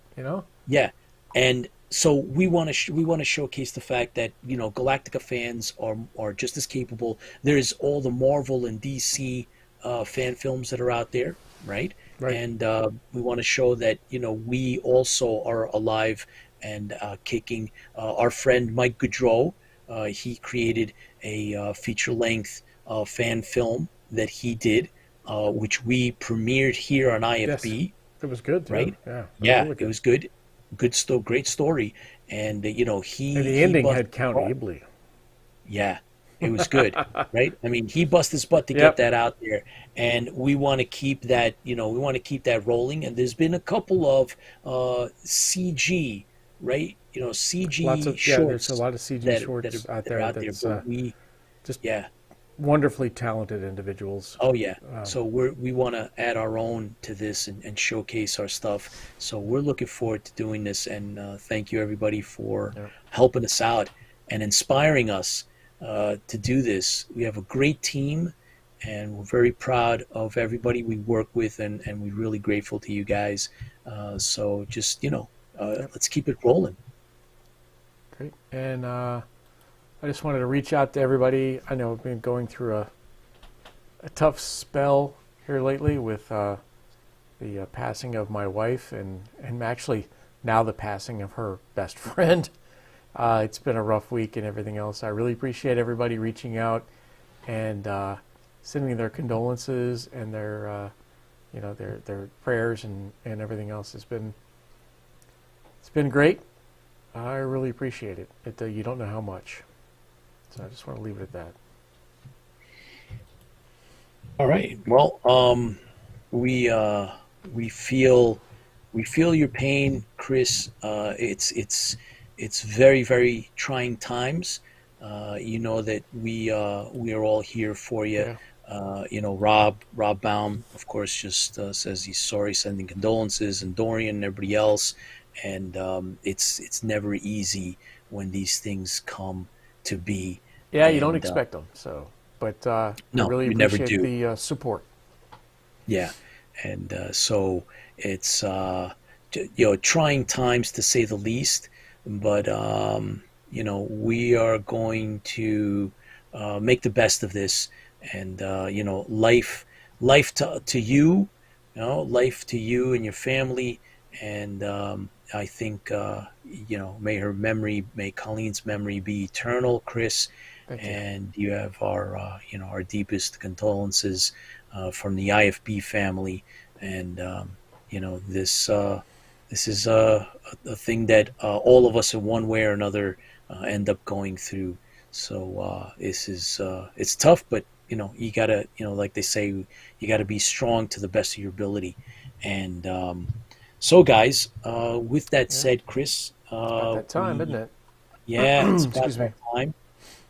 Speaker 2: Yeah, and so we want to showcase the fact that Galactica fans are just as capable. There's all the Marvel and DC fan films that are out there, right?
Speaker 3: Right.
Speaker 2: And we want to show that we also are alive and kicking. Our friend Mike Goudreau, he created a feature-length fan film that he did, which we premiered here on IFB.
Speaker 3: Yes. It was good, too.
Speaker 2: Right?
Speaker 3: Yeah,
Speaker 2: it was good. Great story. And
Speaker 3: the ending had Count Abley.
Speaker 2: Yeah. It was good, right? I mean, he busted his butt to get that out there, and we want to keep that. Rolling. And there's been a couple of CG, right? CG shorts.
Speaker 3: There's a lot of CG shorts
Speaker 2: that
Speaker 3: out
Speaker 2: are
Speaker 3: there.
Speaker 2: But
Speaker 3: wonderfully talented individuals.
Speaker 2: Oh yeah. So we want to add our own to this and showcase our stuff. So we're looking forward to doing this, and thank you everybody for helping us out and inspiring us to do this. We have a great team, and we're very proud of everybody we work with, and we're really grateful to you guys. So just let's keep it rolling.
Speaker 3: Great. And I just wanted to reach out to everybody. I know I've been going through a tough spell here lately with the passing of my wife and actually now the passing of her best friend. It's been a rough week and everything else. I really appreciate everybody reaching out and sending their condolences and their prayers and everything else. It's been great. I really appreciate it. You don't know how much. So I just want to leave it at that.
Speaker 2: All right. Well, we feel your pain, Chris. It's very, very trying times. You know that we are all here for you. Yeah. Rob Baum, of course, just says he's sorry, sending condolences, and Dorian and everybody else. And it's never easy when these things come to be.
Speaker 3: Yeah, you don't expect them. So, but
Speaker 2: no,
Speaker 3: I really appreciate the support.
Speaker 2: Yeah, and so it's trying times to say the least. But we are going to make the best of this, and life to you, life to you and your family, and I think may Colleen's memory be eternal, Chris. And you have our deepest condolences from the IFB family, and this is a thing that all of us in one way or another end up going through. So this is it's tough, but you gotta like they say, you gotta be strong to the best of your ability. And so guys, with that said, Chris,
Speaker 3: about that time, isn't it?
Speaker 2: Yeah, it's about that time.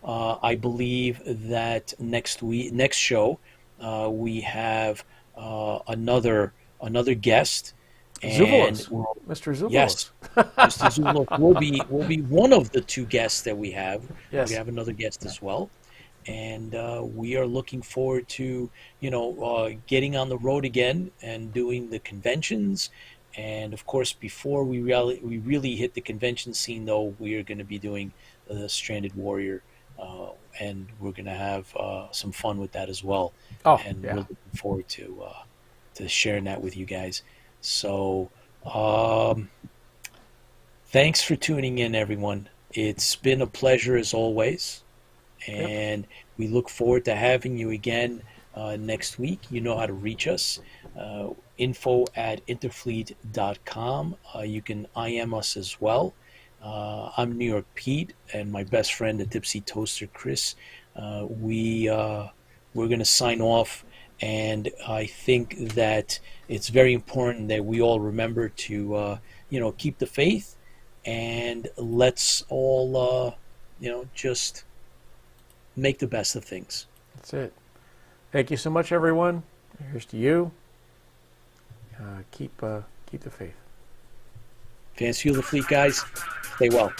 Speaker 2: I believe that next show, we have another guest.
Speaker 3: Zuvelos. Mr. Zuvelos.
Speaker 2: Yes, Mr. Zuvelos will be one of the two guests that we have.
Speaker 3: Yes.
Speaker 2: We have another guest as well, and we are looking forward to getting on the road again and doing the conventions. And of course, before we really hit the convention scene, though, we are going to be doing the Stranded Warrior. And we're going to have some fun with that as well. We're looking forward to sharing that with you guys. So thanks for tuning in, everyone. It's been a pleasure as always. And we look forward to having you again next week. You know how to reach us. info@interfleet.com. You can IM us as well. I'm NYPete, and my best friend, the Tipsy Toaster, Chris. We're going to sign off, and I think that it's very important that we all remember to, keep the faith, and let's all, just make the best of things.
Speaker 3: That's it. Thank you so much, everyone. Here's to you. Keep the faith.
Speaker 2: Fans, fuel the fleet, guys. Stay well.